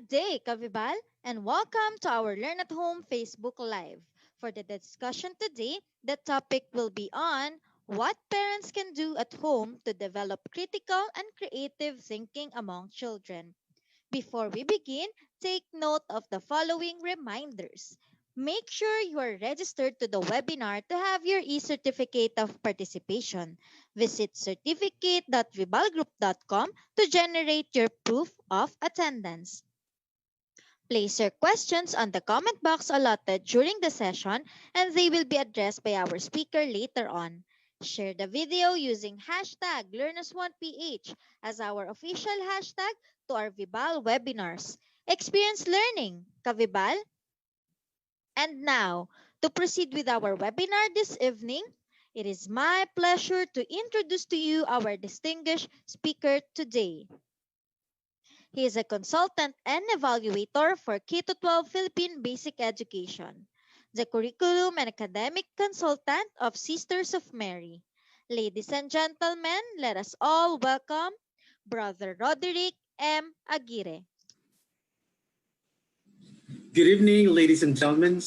Good day, Kavibal, and welcome to our Learn at Home Facebook Live. For the discussion today, the topic will be on what parents can do at home to develop critical and creative thinking among children. Before we begin, take note of the following reminders. Make sure you are registered to the webinar to have your e-certificate of participation. Visit certificate.vibalgroup.com to generate your proof of attendance. Place your questions on the comment box allotted during the session and they will be addressed by our speaker later on. Share the video using hashtag LearnAs1PH as our official hashtag to our Vibal webinars. Experience learning, Kavibal. And now, to proceed with our webinar this evening, it is my pleasure to introduce to you our distinguished speaker today. He is a consultant and evaluator for K-12 Philippine Basic Education, the curriculum and academic consultant of Sisters of Mary. Ladies and gentlemen, let us all welcome Brother Roderick M. Aguirre. Good evening, ladies and gentlemen.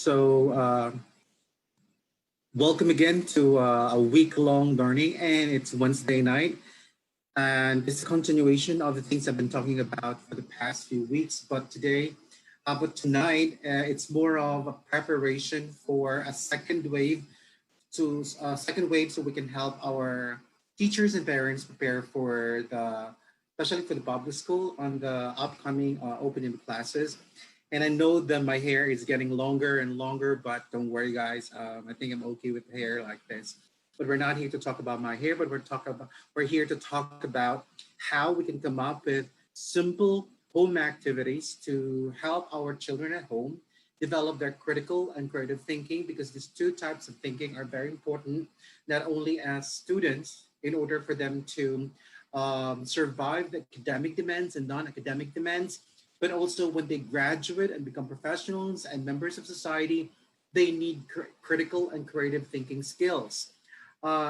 Welcome again to a week-long learning, and it's Wednesday night. And this is a continuation of the things I've been talking about for the past few weeks. But tonight, it's more of a preparation for a second wave, so we can help our teachers and parents prepare especially for the public school on the upcoming opening classes. And I know that my hair is getting longer and longer, but don't worry, guys. I think I'm okay with hair like this. But we're not here to talk about my hair, but we're here to talk about how we can come up with simple home activities to help our children at home develop their critical and creative thinking, because these two types of thinking are very important, not only as students in order for them to survive the academic demands and non-academic demands, but also when they graduate and become professionals and members of society, they need critical and creative thinking skills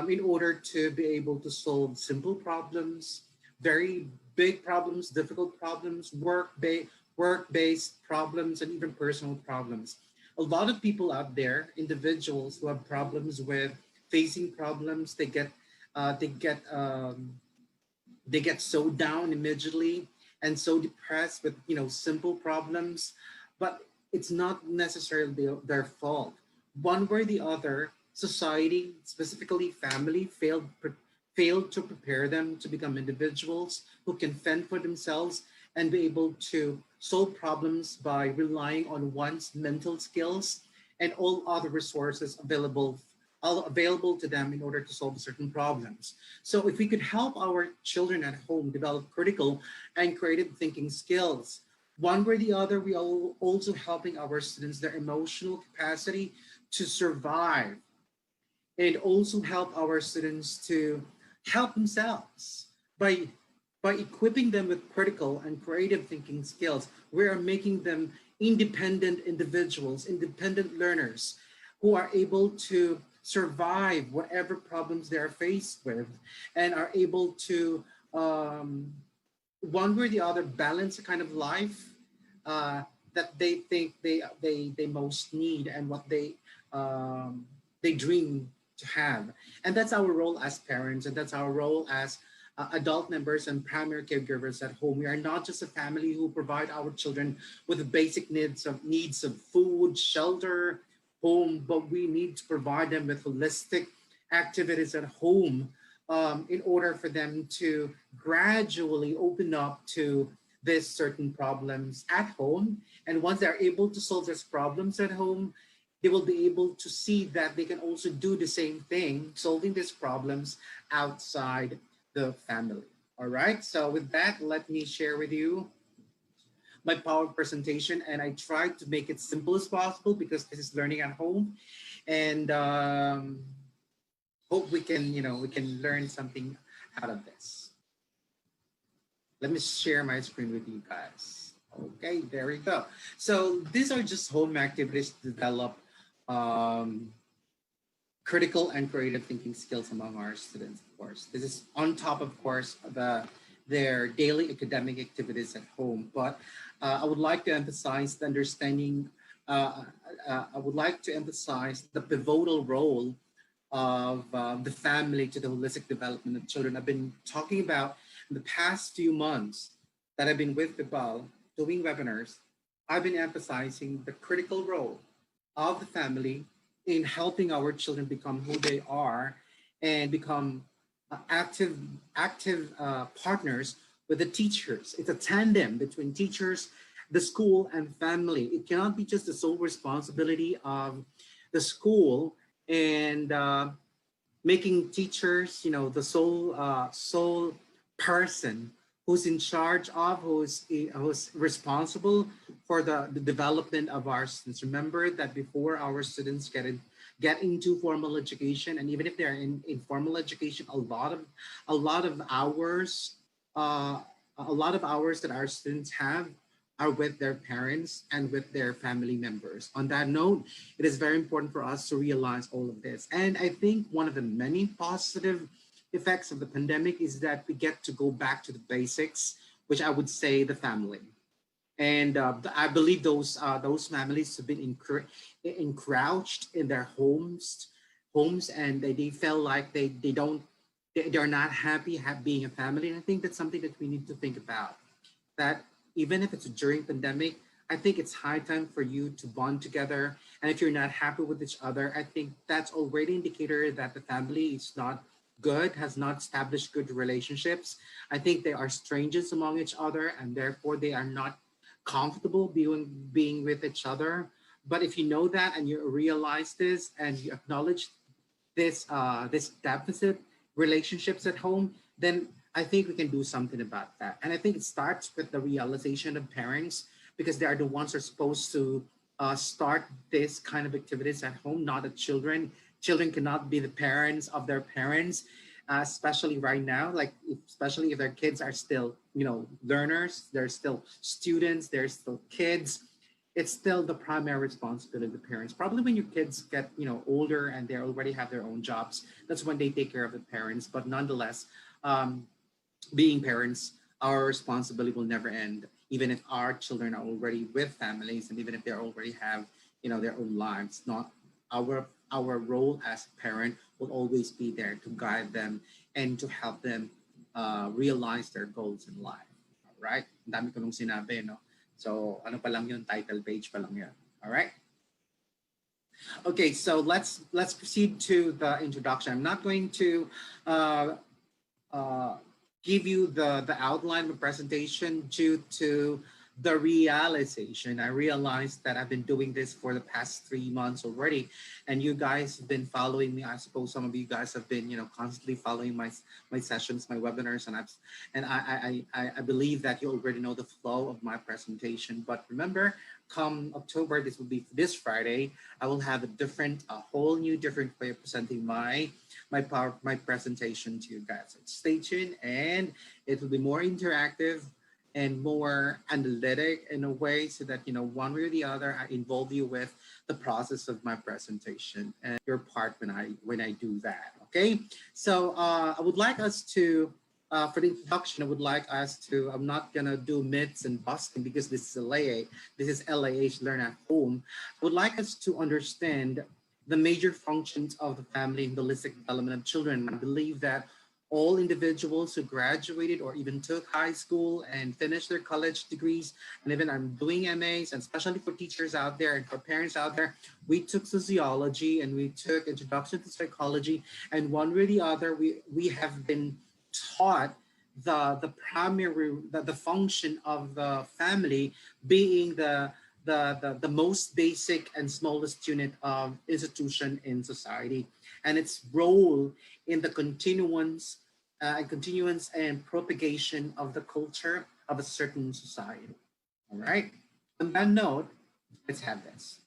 in order to be able to solve simple problems, very big problems, difficult problems, work-based problems, and even personal problems. A lot of people out there, individuals who have problems with facing problems, they get so down immediately and so depressed with simple problems, but it's not necessarily their fault. One way or the other, society, specifically family, failed to prepare them to become individuals who can fend for themselves and be able to solve problems by relying on one's mental skills and all other resources available to them in order to solve certain problems. So if we could help our children at home develop critical and creative thinking skills, one way or the other, we are also helping our students their emotional capacity to survive, and also help our students to help themselves by equipping them with critical and creative thinking skills. We are making them independent individuals, independent learners who are able to survive whatever problems they are faced with, and are able to one way or the other balance the kind of life uh, that they think they most need, and what they dream to have. And that's our role as parents, and that's our role as adult members and primary caregivers at home. We are not just a family who provide our children with the basic needs of food, shelter, home, but we need to provide them with holistic activities at home in order for them to gradually open up to these certain problems at home. And once they're able to solve these problems at home, they will be able to see that they can also do the same thing, solving these problems outside the family. All right. So with that, let me share with you my power presentation, and I tried to make it simple as possible because this is learning at home, and hope we can learn something out of this. Let me share my screen with you guys. Okay, there we go. So these are just home activities to develop um, critical and creative thinking skills among our students, of course. This is on top, of course, their daily academic activities at home. But I would like to emphasize the understanding. Uh, I would like to emphasize the pivotal role of the family to the holistic development of children. I've been talking about in the past few months that I've been with Vibal doing webinars. I've been emphasizing the critical role of the family in helping our children become who they are and become active partners with the teachers. It's a tandem between teachers, the school, and family. It cannot be just the sole responsibility of the school and making teachers, the sole person who's in charge of, who's responsible for the development of our students. Remember that before our students get into formal education, and even if they're in formal education, a lot of hours, uh, a lot of hours that our students have are with their parents and with their family members. On that note, it is very important for us to realize all of this. And I think one of the many positive effects of the pandemic is that we get to go back to the basics, which I would say the family. And I believe those families have been encroached in their homes, and they feel like they don't they're not happy being a family. And I think that's something that we need to think about, that even if it's during pandemic, I think it's high time for you to bond together. And if you're not happy with each other, I think that's already indicator that the family is not good, has not established good relationships. I think they are strangers among each other, and therefore they are not comfortable being with each other. But if you know that and you realize this and you acknowledge this deficit relationships at home, then I think we can do something about that. And I think it starts with the realization of parents, because they are the ones who are supposed to start this kind of activities at home, not the children. Children cannot be the parents of their parents, especially right now. Especially if their kids are still, learners, they're still students, they're still kids. It's still the primary responsibility of the parents. Probably when your kids get, older and they already have their own jobs, that's when they take care of the parents. But nonetheless, um, being parents, our responsibility will never end, even if our children are already with families and even if they already have, their own lives. Not our role as a parent will always be there to guide them and to help them realize their goals in life. All right? Ang dami ko nung sinabi, no? So, ano pa lang yun, title page pa lang yun. All right? Okay, so let's proceed to the introduction. I'm not going to uh, uh, give you the outline of the presentation due to the realization. I realized that I've been doing this for the past 3 months already, and you guys have been following me. I suppose some of you guys have been, constantly following my sessions, my webinars, and I believe that you already know the flow of my presentation. But remember, come October, this will be this Friday, I will have a whole new different way of presenting my presentation to you guys. So stay tuned, and it will be more interactive and more analytic in a way, so that one way or the other I involve you with the process of my presentation and your part when I do that. Okay, so I would like us to. For the introduction, I would like us to. I'm not gonna do myths and busting because this is LAA. This is LAH Learn at Home. I would like us to understand the major functions of the family in the holistic development of children. I believe that all individuals who graduated or even took high school and finished their college degrees, and even I'm doing MAs, and especially for teachers out there and for parents out there, we took sociology and we took introduction to psychology, and one way or the other, we have been taught the function of the family being the most basic and smallest unit of institution in society, and its role in the continuance and propagation of the culture of a certain society. All right. On that note, let's have this.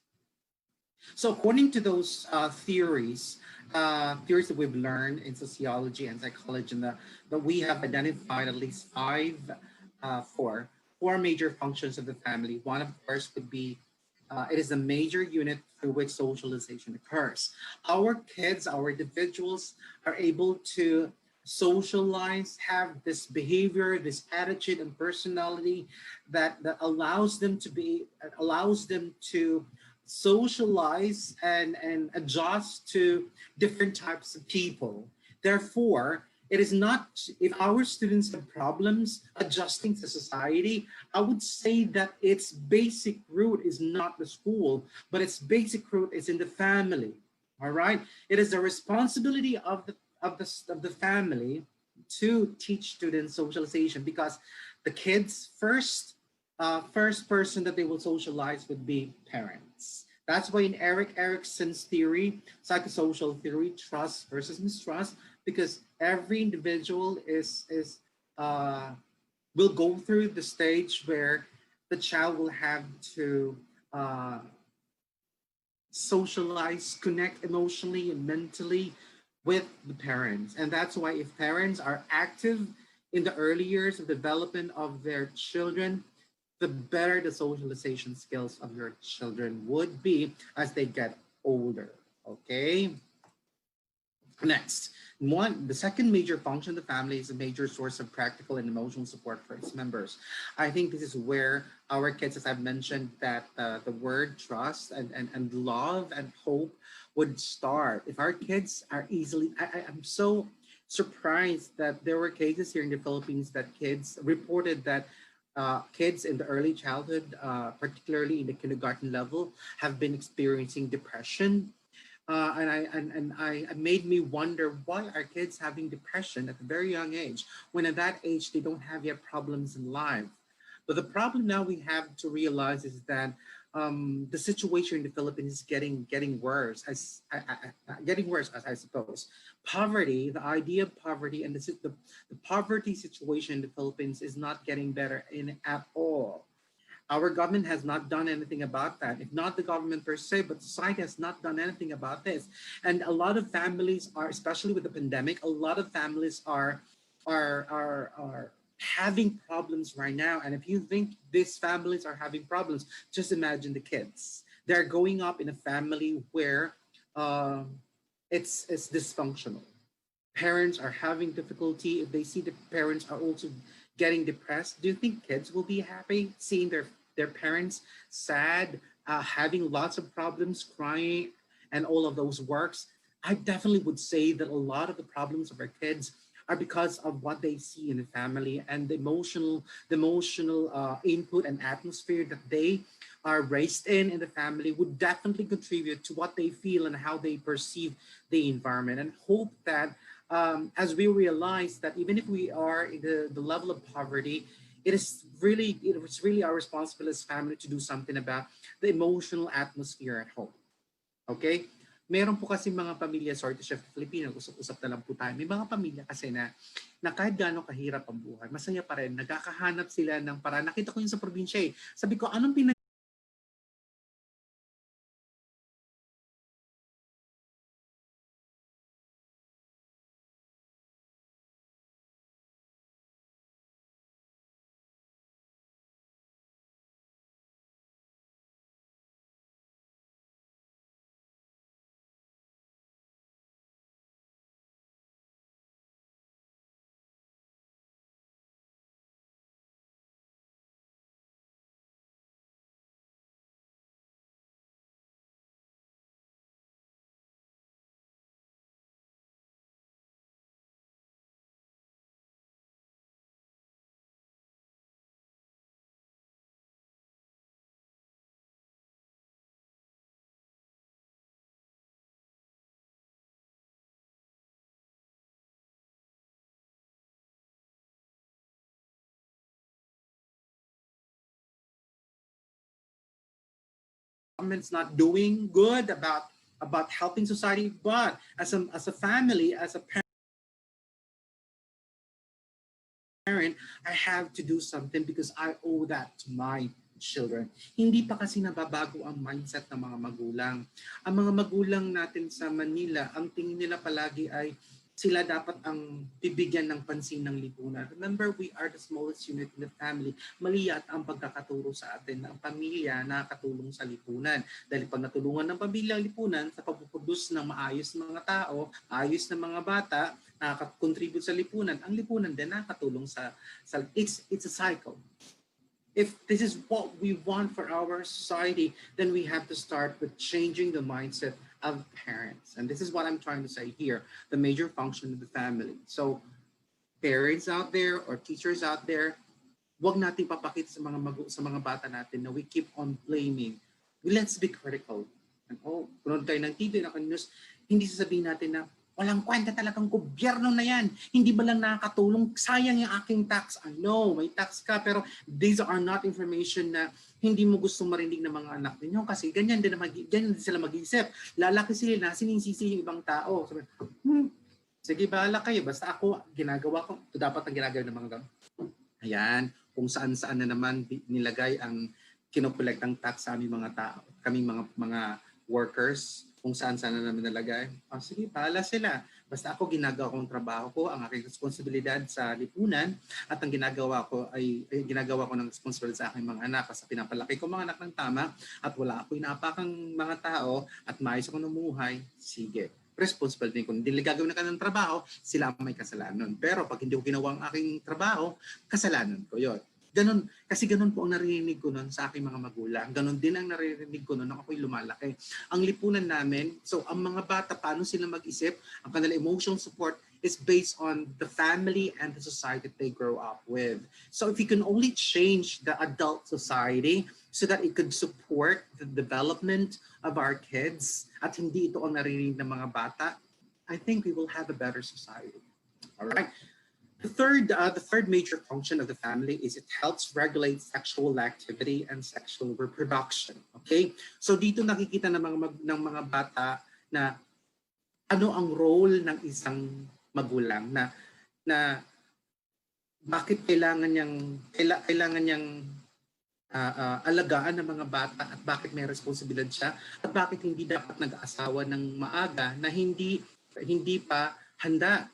So, according to those theories that we've learned in sociology and psychology, and that we have identified at least four major functions of the family. One, of course, would be it is a major unit through which socialization occurs. Our kids, our individuals, are able to socialize, have this behavior, this attitude and personality that allows them to socialize and adjust to different types of people. Therefore, it is not, if our students have problems adjusting to society, I would say that its basic root is not the school, but its basic root is in the family. All right, it is the responsibility of the family to teach students socialization, because the kids first person that they will socialize would be parents. That's why in Eric Erickson's theory, psychosocial theory, trust versus mistrust, because every individual is uh, will go through the stage where the child will have to uh, socialize, connect emotionally and mentally with the parents. And that's why if parents are active in the early years of development of their children, the better the socialization skills of your children would be as they get older. Okay? Next, the second major function of the family is a major source of practical and emotional support for its members. I think this is where our kids, as I've mentioned, that the word trust and love and hope would start. If our kids are easily, I'm so surprised that there were cases here in the Philippines that kids reported that kids in the early childhood, particularly in the kindergarten level, have been experiencing depression, and I it made me wonder, why are kids having depression at a very young age, when at that age they don't have yet problems in life. But the problem now we have to realize is that the situation in the Philippines is getting worse, getting worse, as I suppose. Poverty, the idea of poverty and the poverty situation in the Philippines is not getting better in at all. Our government has not done anything about that. If not the government per se, but society has not done anything about this. And a lot of families are, especially with the pandemic, a lot of families are having problems right now. And if you think these families are having problems, just imagine the kids. They're growing up in a family where um, it's dysfunctional. Parents are having difficulty. If they see the parents are also getting depressed, do you think kids will be happy seeing their parents sad, having lots of problems, crying, and all of those works? I definitely would say that a lot of the problems of our kids are because of what they see in the family and the emotional input and atmosphere that they are raised in the family would definitely contribute to what they feel and how they perceive the environment. And hope that as we realize that even if we are in the level of poverty, it is really our responsibility as family to do something about the emotional atmosphere at home. Okay? Meron po kasi mga pamilya, sorry to Chef Filipino, usap-usap na lang po tayo. May mga pamilya kasi na kahit gaano kahirap ang buhay, masaya pa rin, nagkakahanap sila ng para. Nakita ko yun sa probinsya eh. Sabi ko, anong government's not doing good about helping society, but as a family, as a parent, I have to do something because I owe that to my children. Hindi pa kasi nababago ang mindset ng mga magulang. Ang mga magulang natin sa Manila, ang tingin nila palagi ay sila dapat ang bibigyan ng pansin ng lipunan. Remember, we are the smallest unit in the family. Mali yata ang pagkakaturo sa atin na ang pamilya nakakatulong sa lipunan. Dahil pag natulungan ng pamilya ang lipunan sa pagpuproduce ng maayos na mga tao, maayos na mga bata, nakaka-contribute sa lipunan, ang lipunan din nakakatulong sa it's a cycle. If this is what we want for our society, then we have to start with changing the mindset of parents. And this is what I'm trying to say here, the major function of the family. So parents out there or teachers out there, wag nating papakita sa mga bata natin na we keep on blaming. Let's be critical. And kunood kayo ng TV, news, hindi sasabihin natin na walang kwenta talagang gobyerno na yan. Hindi ba lang nakakatulong? Sayang yung aking tax. I know, may tax ka, pero these are not information na hindi mo gusto marinig ng mga anak ninyo kasi ganyan din sila mag-isip. Lalaki sila na sinisisi yung ibang tao. Sabi, sige, bahala kayo. Basta ako, ginagawa ko. Ito dapat ang ginagawa ng mga ayan, kung saan-saan na naman nilagay ang kinokolektang tax sa aming mga tao, kaming mga workers, kung saan-saan na naman nalagay. Sige, bahala sila. Basta ako, ginagawa ko ang trabaho ko, ang aking responsibilidad sa lipunan, at ang ginagawa ko ng responsibilidad sa aking mga anak. Kasi pinapalaki ko mga anak ng tama, at wala ako inapakang mga tao, at maayos ako namumuhay, sige. Responsible din ko. Hindi gagawin na ka ng trabaho, sila ang may kasalanan. Pero pag hindi ko ginawa ang aking trabaho, kasalanan ko yon. Ganun po ang naririnig ko nun sa aking mga magulang. Ganun din ang naririnig ko nun nung ako'y lumalaki. Ang lipunan namin, so ang mga bata, paano sila mag-isip, ang kanila emotional support is based on the family and the society that they grow up with. So if you can only change the adult society so that it could support the development of our kids at hindi ito ang naririnig ng mga bata, I think we will have a better society. All right. The third major function of the family is it helps regulate sexual activity and sexual reproduction. Okay? So dito nakikita ng mga bata na ano ang role ng isang magulang na bakit kailangan niyang alagaan ng mga bata at bakit may responsibilidad siya at bakit hindi dapat nag-aasawa ng maaga na hindi pa handa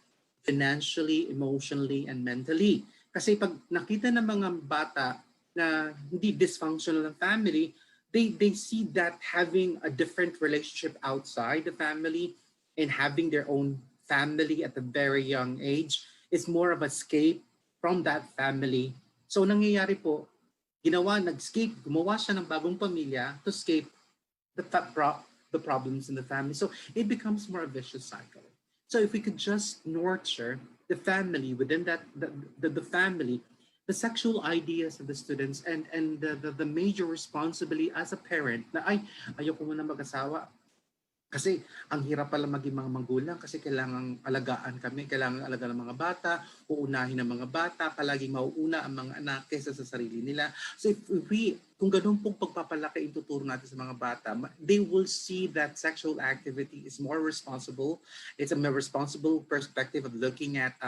financially, emotionally, and mentally. Kasi pag nakita ng mga bata na hindi dysfunctional ng family, they see that having a different relationship outside the family and having their own family at a very young age is more of escape from that family. So nangyayari po, gumawa siya ng bagong pamilya to escape the problems in the family. So it becomes more a vicious cycle. So if we could just nurture the family within the family, the sexual ideas of the students and the major responsibility as a parent na ayoko muna mag-asawa. Kasi ang hirap pala maging mga magulang kasi kailangan alagaan ng mga bata, uunahin ng mga bata, palaging mauuna ang mga anak kaysa sa sarili nila. So kung ganun pong pagpapalaki ituturo natin sa mga bata, they will see that sexual activity is more responsible. It's a more responsible perspective of looking at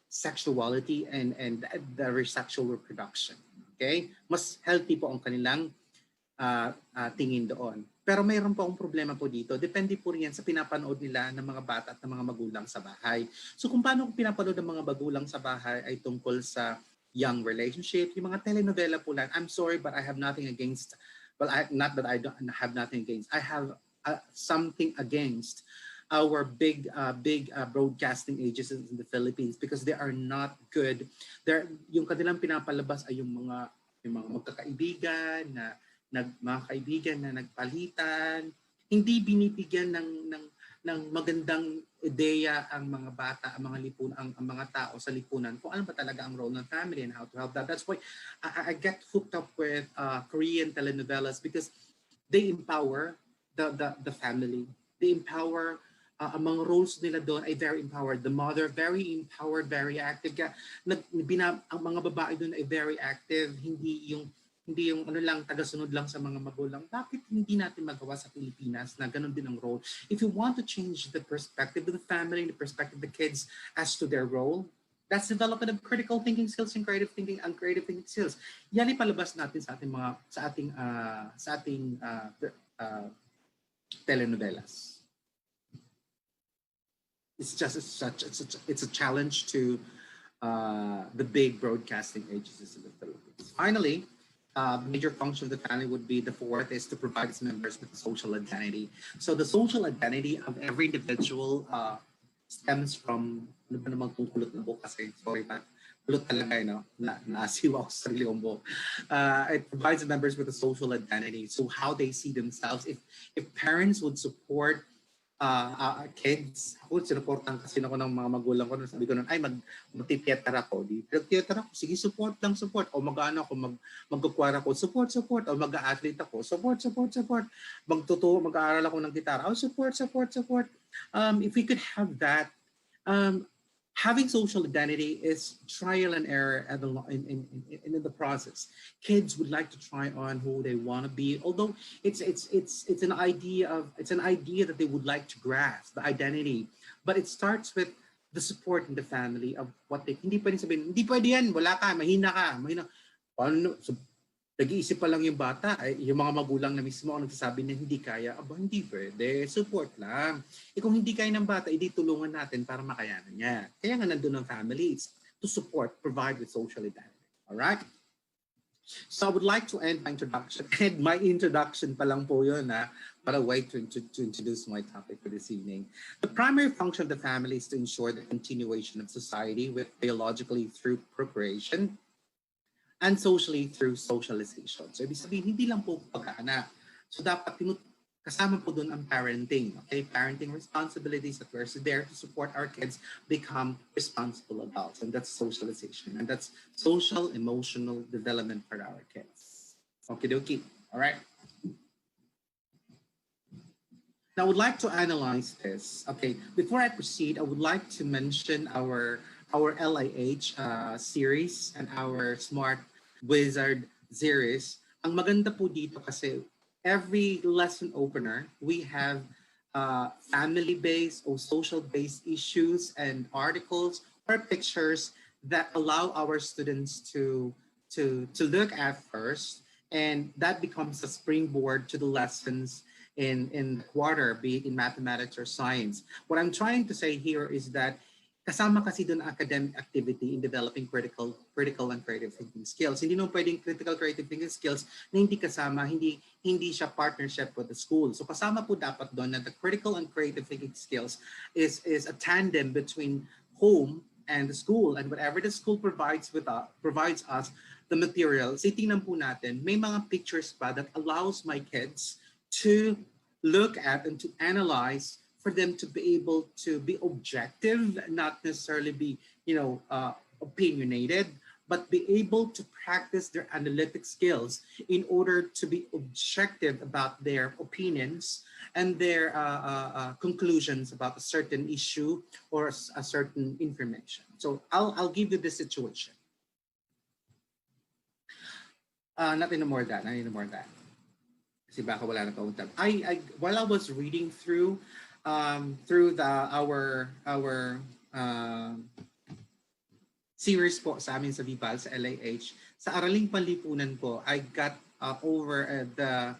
sexuality and the sexual reproduction. Okay? Mas healthy po ang kanilang tingin doon. Pero mayroon pa akong problema po dito. Depende po rin yan sa pinapanood nila ng mga bata at ng mga magulang sa bahay. So kung paano pinapanood ng mga magulang sa bahay ay tungkol sa young relationship, yung mga telenovela po lang, I'm sorry but I have nothing against, not that I don't have nothing against, I have something against our big broadcasting agencies in the Philippines because they are not good. Yung kanilang pinapalabas ay yung mga magkakaibigan mga kaibigan na nagpalitan, hindi binibigyan ng magandang ideya ang mga bata, ang mga tao sa lipunan kung ano ba talaga ang role ng family and how to help that. That's why I get hooked up with Korean telenovelas because they empower the family. They empower ang mga roles nila doon ay very empowered. The mother, very empowered, very active. Ang mga babae doon ay very active, hindi yung tagasunod lang sa mga magulang. Bakit hindi natin magawa sa Pilipinas na ganun din ang role? If you want to change the perspective of the family, the perspective of the kids as to their role, that's development of critical thinking skills and creative thinking skills. Yan ipalabas natin sa ating telenovelas. it's a challenge to the big broadcasting agencies in the Philippines. Finally, the major function of the family would be the fourth is to provide its members with a social identity. So the social identity of every individual stems from ano ba naman kung kulot na buhok kasi sorry pa kulot talaga naasiwa ako sa sarili kong buhok. It provides members with a social identity, so how they see themselves. If parents would support kids, ako sinuportan kasi ako ng mga magulang ko. Sabi ko nun, ay mag-theater ako. Di theater ako, sige support lang support. O mag-ano ako, mag-choir ako, support. O mag-athlete ako, support. Mag-aaral ako ng gitara, oh support. If we could have that, um, having social identity is trial and error at in the process. Kids would like to try on who they want to be, although it's an idea that they would like to grasp the identity, but it starts with the support in the family of what they hindi pwedeng sabihin, hindi pwede yan, wala ka, mahina. Paano, so, nag-iisip pa lang yung bata, ay, yung mga magulang na mismo ang nagsasabi na hindi kaya, aba hindi pwede, support lang. Kung hindi kaya ng bata, edi tulungan natin para makayanan niya. Kaya nga nandun ang family, it's to support, provide with social identity. Alright? So I would like to end my introduction. And my introduction pa lang po yun, but a way to introduce my topic for this evening. The primary function of the family is to ensure the continuation of society with biologically through procreation, and socially through socialization. So, ibig sabihin, hindi lang po pagkaanak. So, dapat kasama po doon ang parenting. Okay? Parenting responsibilities that we're there to support our kids become responsible adults. And that's socialization. And that's social, emotional development for our kids. Okie dokie. All right. Now, I would like to analyze this. Okay, before I proceed, I would like to mention our LIH series and our Smart Wizard series. Ang maganda po dito kasi every lesson opener, we have family-based or social-based issues and articles or pictures that allow our students to look at first, and that becomes a springboard to the lessons in the quarter, be it in mathematics or science. What I'm trying to say here is that kasama kasi doon academic activity in developing critical and creative thinking skills. Hindi naman pwedeng critical creative thinking skills na hindi kasama, hindi siya partnership with the school. So kasama po dapat doon na the critical and creative thinking skills is a tandem between home and the school, and whatever the school provides us the materials. Tingnan po natin, may mga pictures pa that allows my kids to look at and to analyze, for them to be able to be objective, not necessarily be, opinionated, but be able to practice their analytic skills in order to be objective about their opinions and their conclusions about a certain issue or a certain information. So I'll give you this situation. Nothing more than that. Kasi baka wala na kauntab. While I was reading through our series po sa amin sa Vibal, sa LAH, sa Araling Panlipunan po, I got over the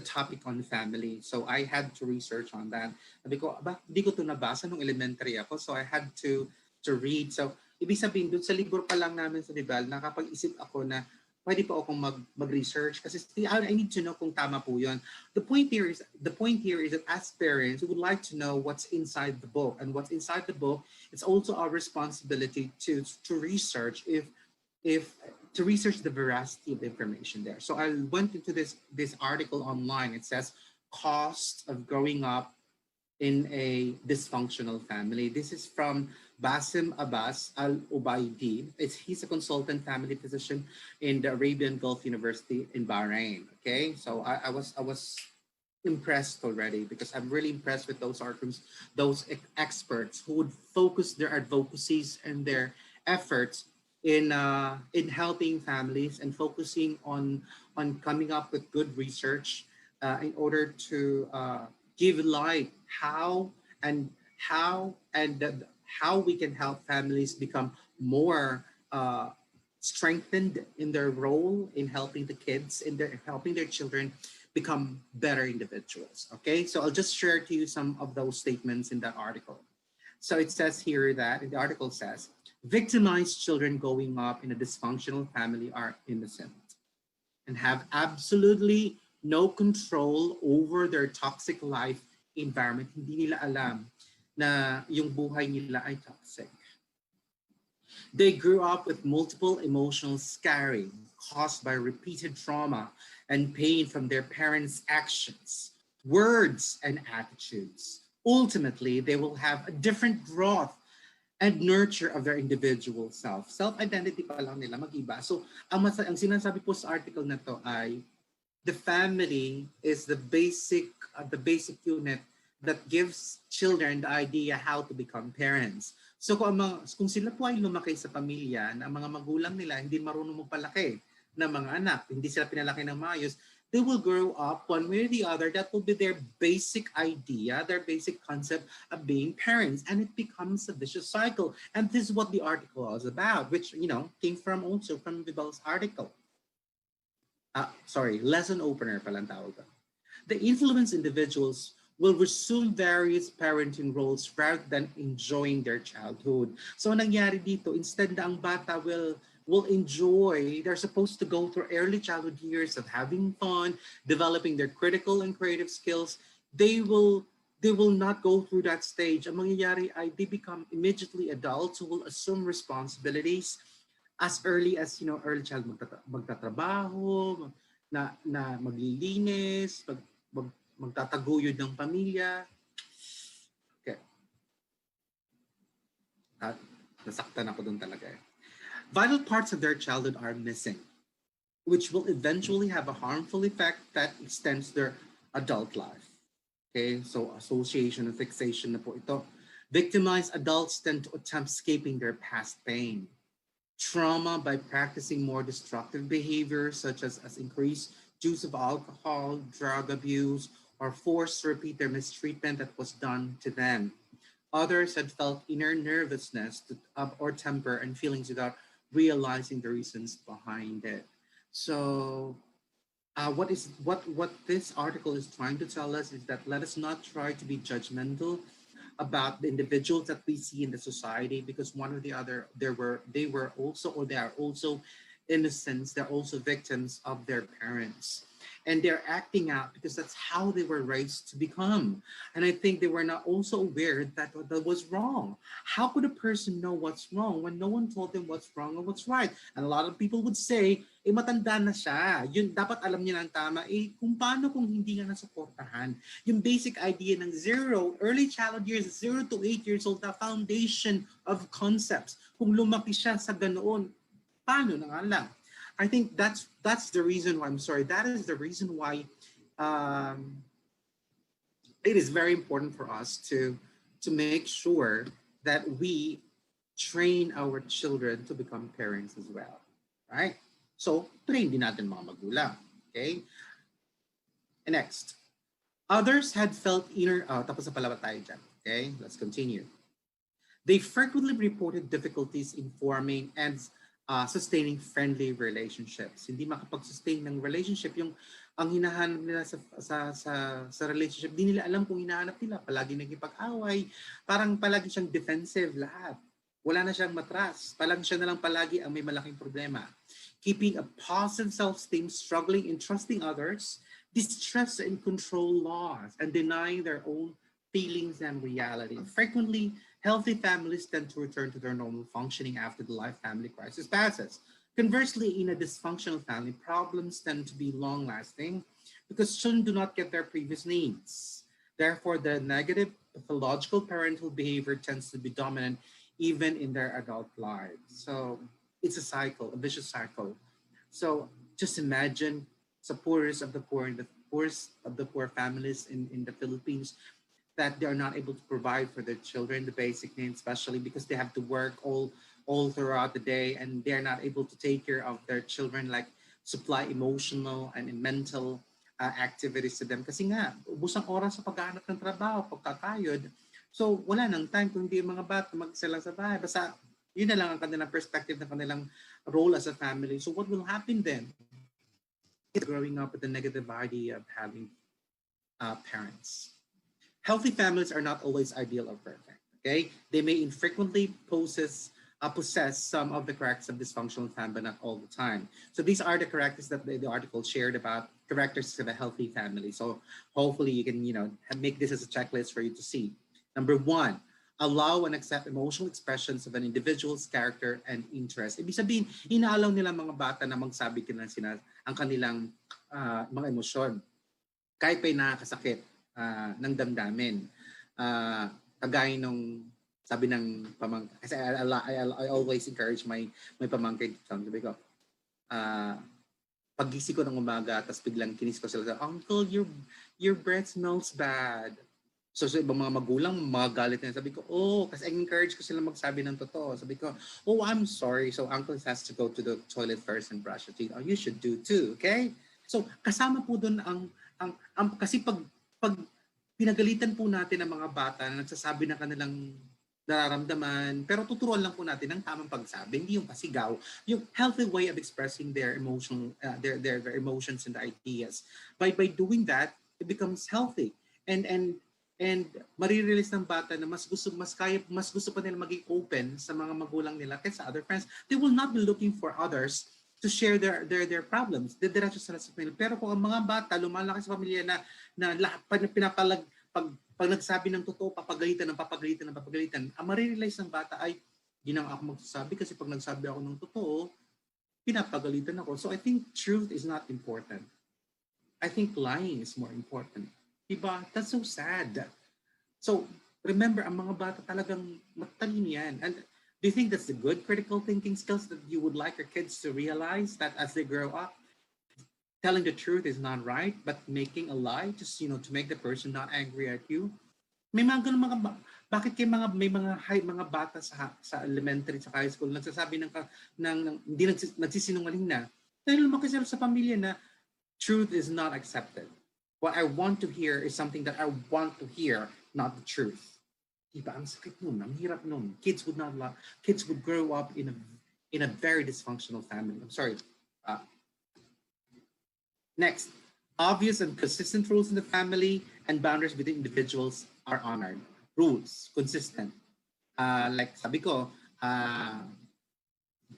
topic on family. So I had to research on that. Sabi ko, di ko ito nabasa nung elementary ako, so I had to read. So ibig sabihin, doon sa libro pa lang namin sa Vibal, nakapag-isip ako na pwede pa akong mag-research kasi I need to know kung tama po yun. The point here is that as parents, we would like to know what's inside the book, and what's inside the book, it's also our responsibility to research to research the veracity of the information there. So I went into this article online. It says cost of growing up in a dysfunctional family. This is from Basim Abbas Al-Ubaidi. He's a consultant family physician in the Arabian Gulf University in Bahrain. Okay, so I was impressed already, because I'm really impressed with those articles, those experts who would focus their advocacies and their efforts in helping families and focusing on coming up with good research in order to give light how we can help families become more strengthened in their role in helping the kids, in helping their children become better individuals. Okay, so I'll just share to you some of those statements in that article. So it says here that the article says victimized children growing up in a dysfunctional family are innocent and have absolutely no control over their toxic life environment. Hindi nila alam na yung buhay nila ay toxic. They grew up with multiple emotional scarring caused by repeated trauma and pain from their parents' actions, words, and attitudes. Ultimately, they will have a different growth and nurture of their individual self. Self-identity pa lang nila mag-iba. So, ang sinasabi po sa article na to ay the family is the basic unit that gives children the idea how to become parents. So kung sila po ay lumaki sa pamilya na ang mga magulang nila hindi marunong magpalaki ng mga anak, hindi sila pinalaki ng maayos, they will grow up one way or the other. That will be their basic idea, their basic concept of being parents, and it becomes a vicious cycle. And this is what the article was about, which came from also from Vibal's article. Lesson opener palang tawag ko. The influenced individuals will resume various parenting roles rather than enjoying their childhood. So nangyari dito, instead na ang bata will enjoy, they're supposed to go through early childhood years of having fun, developing their critical and creative skills. They will not go through that stage. Ang mangyayari ay they become immediately adults who will assume responsibilities as early as early child magtatrabaho, na maglilinis, magtataguyod ng pamilya. Okay. Nasaktan ako dun talaga eh. Vital parts of their childhood are missing, which will eventually have a harmful effect that extends their adult life. Okay, so association and fixation na po ito. Victimized adults tend to attempt escaping their past pain. Trauma by practicing more destructive behaviors such as increased use of alcohol, drug abuse, or forced to repeat their mistreatment that was done to them. Others had felt inner nervousness or temper and feelings without realizing the reasons behind it. So, what this article is trying to tell us is that let us not try to be judgmental about the individuals that we see in the society, because one or the other they were also, or they are also innocents, they're also victims of their parents, and they're acting out because that's how they were raised to become. And I think they were not also aware that that was wrong. How could a person know what's wrong when no one told them what's wrong and what's right? And a lot of people would say, matanda na siya. Yun, dapat alam niya ng tama. Kung paano kung hindi nga nasuportahan? Yung basic idea ng early childhood years, 0 to 8 years old, the foundation of concepts. Kung lumaki siya sa ganoon, paano na nga lang? I think that's the reason why, I'm sorry, that is the reason why it is very important for us to make sure that we train our children to become parents as well. Right? So, train din natin mga magulang. Okay? And next. Others had felt tapos na pala tayo dyan. Okay? Let's continue. They frequently reported difficulties in forming and sustaining friendly relationships. Hindi makapag-sustain ng relationship. Yung ang hinahanap nila sa relationship, di nila alam kung hinahanap nila. Palagi nagkipag-away. Parang palagi siyang defensive lahat. Wala na siyang matras. Palagi siya na lang palagi ang may malaking problema. Keeping a positive self-esteem, struggling in trusting others, distrust and control laws, and denying their own feelings and reality. Frequently, healthy families tend to return to their normal functioning after the life family crisis passes. Conversely, in a dysfunctional family, problems tend to be long-lasting because children do not get their previous needs. Therefore, the negative pathological parental behavior tends to be dominant even in their adult lives. So it's a cycle, a vicious cycle. So just imagine the poorest of the poor, and the poorest of the poor families in the Philippines, that they are not able to provide for their children the basic needs, especially because they have to work all throughout the day, and they're not able to take care of their children, like supply emotional and mental activities to them. Kasi nga, ubos ang oras sa paghahanap ng trabaho, pagkakayod. So wala nang time kung hindi yung mga bata mag-isa sa bahay. Basta yun na lang ang kanilang perspective ng kanilang role as a family. So what will happen then? growing up with the negative idea of having parents. Healthy families are not always ideal or perfect. Okay, they may infrequently possess some of the characteristics of dysfunctional family, but not all the time. So these are the characteristics that the article shared about characteristics of a healthy family. So hopefully you can make this as a checklist for you to see. Number one, allow and accept emotional expressions of an individual's character and interest. Ibig sabihin, inaalaw nila mga bata na magsabi ang kanilang mga emosyon kahit pa'y nakakasakit ng damdamin. Kagaya nung sabi ng pamangkin, kasi I always encourage my pamangkin. Sabi ko, paggising ko ng umaga, tapos biglang kinis ko sila, Uncle, your breath smells bad. So sa ibang mga magulang, magalit na. Sabi ko, kasi I encourage ko sila magsabi ng totoo. Sabi ko, I'm sorry. So uncle has to go to the toilet first and brush your teeth. You should do too, okay? So kasama po doon kasi pag pinagalitan po natin ang mga bata na nagsasabi ng kanilang nararamdaman, pero tuturuan lang po natin ang tamang pagsabi, hindi yung pasigaw, yung healthy way of expressing their their emotions and ideas. By doing that, it becomes healthy. And marirealize ng bata na mas gusto pa nila maging open sa mga magulang nila kaysa other friends. They will not be looking for others to share their problems. Diretso sila sa pamilya. Pero kung ang mga bata lumalaki sa pamilya na pag nagsabi ng totoo, papagalitan, ang marirealize ng bata ay di na ako magsasabi kasi pag nagsabi ako ng totoo, pinapagalitan ako. So I think truth is not important. I think lying is more important. Diba? That's so sad. So remember, ang mga bata talagang matalino yan. And do you think that's the good critical thinking skills that you would like your kids to realize that as they grow up, telling the truth is not right, but making a lie just, to make the person not angry at you? May mga ganun bakit may mga bata sa elementary, sa high school, nagsasabi ng hindi nagsisinungaling na dahil lumaki sila sa pamilya na truth is not accepted. What I want to hear is something that I want to hear, not the truth. Diba? Ang sakit nun, ang hirap nun. Kids would grow up in a very dysfunctional family. I'm sorry. Next, obvious and consistent rules in the family and boundaries between individuals are honored. Rules, consistent. Like sabi ko,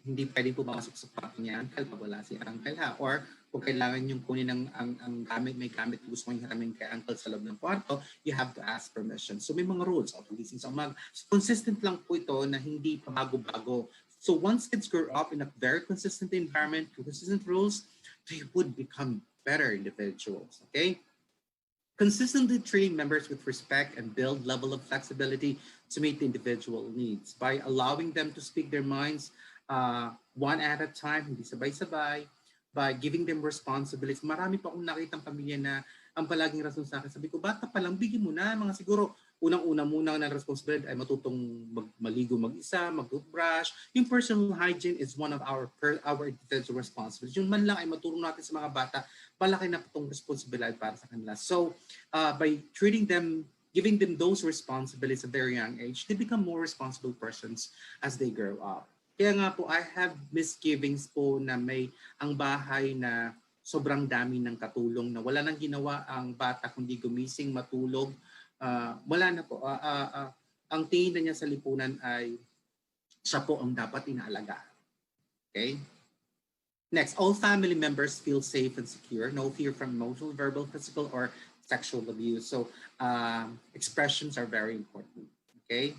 hindi pwedeng pumasok sa kwarto niya uncle pag wala si uncle ha. Or kung kailangan yung kunin ang gamit, may gamit gusto mo hiramin kay uncle sa loob ng kwarto, you have to ask permission. So may mga rules. Pagising sa umaga. So consistent lang po ito na hindi pabago-bago. So once kids grow up in a very consistent environment, consistent rules, they would become better individuals. Okay? Consistently treating members with respect and build level of flexibility to meet the individual needs by allowing them to speak their minds one at a time, hindi sabay-sabay, by giving them responsibilities. Marami pa akong nakitang pamilya na ang palaging rason sa akin, sabi ko, bata pa lang, bigyan mo na. Mga siguro, unang-una muna na responsibility ay matutong maligo mag-isa, mag-toothbrush. Yung personal hygiene is one of our individual responsibilities. Yung man lang ay matulong natin sa mga bata, palaki na itong responsibility para sa kanila. So, by treating them, giving them those responsibilities at a very young age, they become more responsible persons as they grow up. Kaya nga po, I have misgivings po na may ang bahay na sobrang dami ng katulong na wala nang ginawa ang bata kundi gumising, matulog. Wala na po. Ang tingin na niya sa lipunan ay siya po ang dapat inaalaga. Okay? Next, all family members feel safe and secure. No fear from emotional, verbal, physical, or sexual abuse. So expressions are very important. Okay?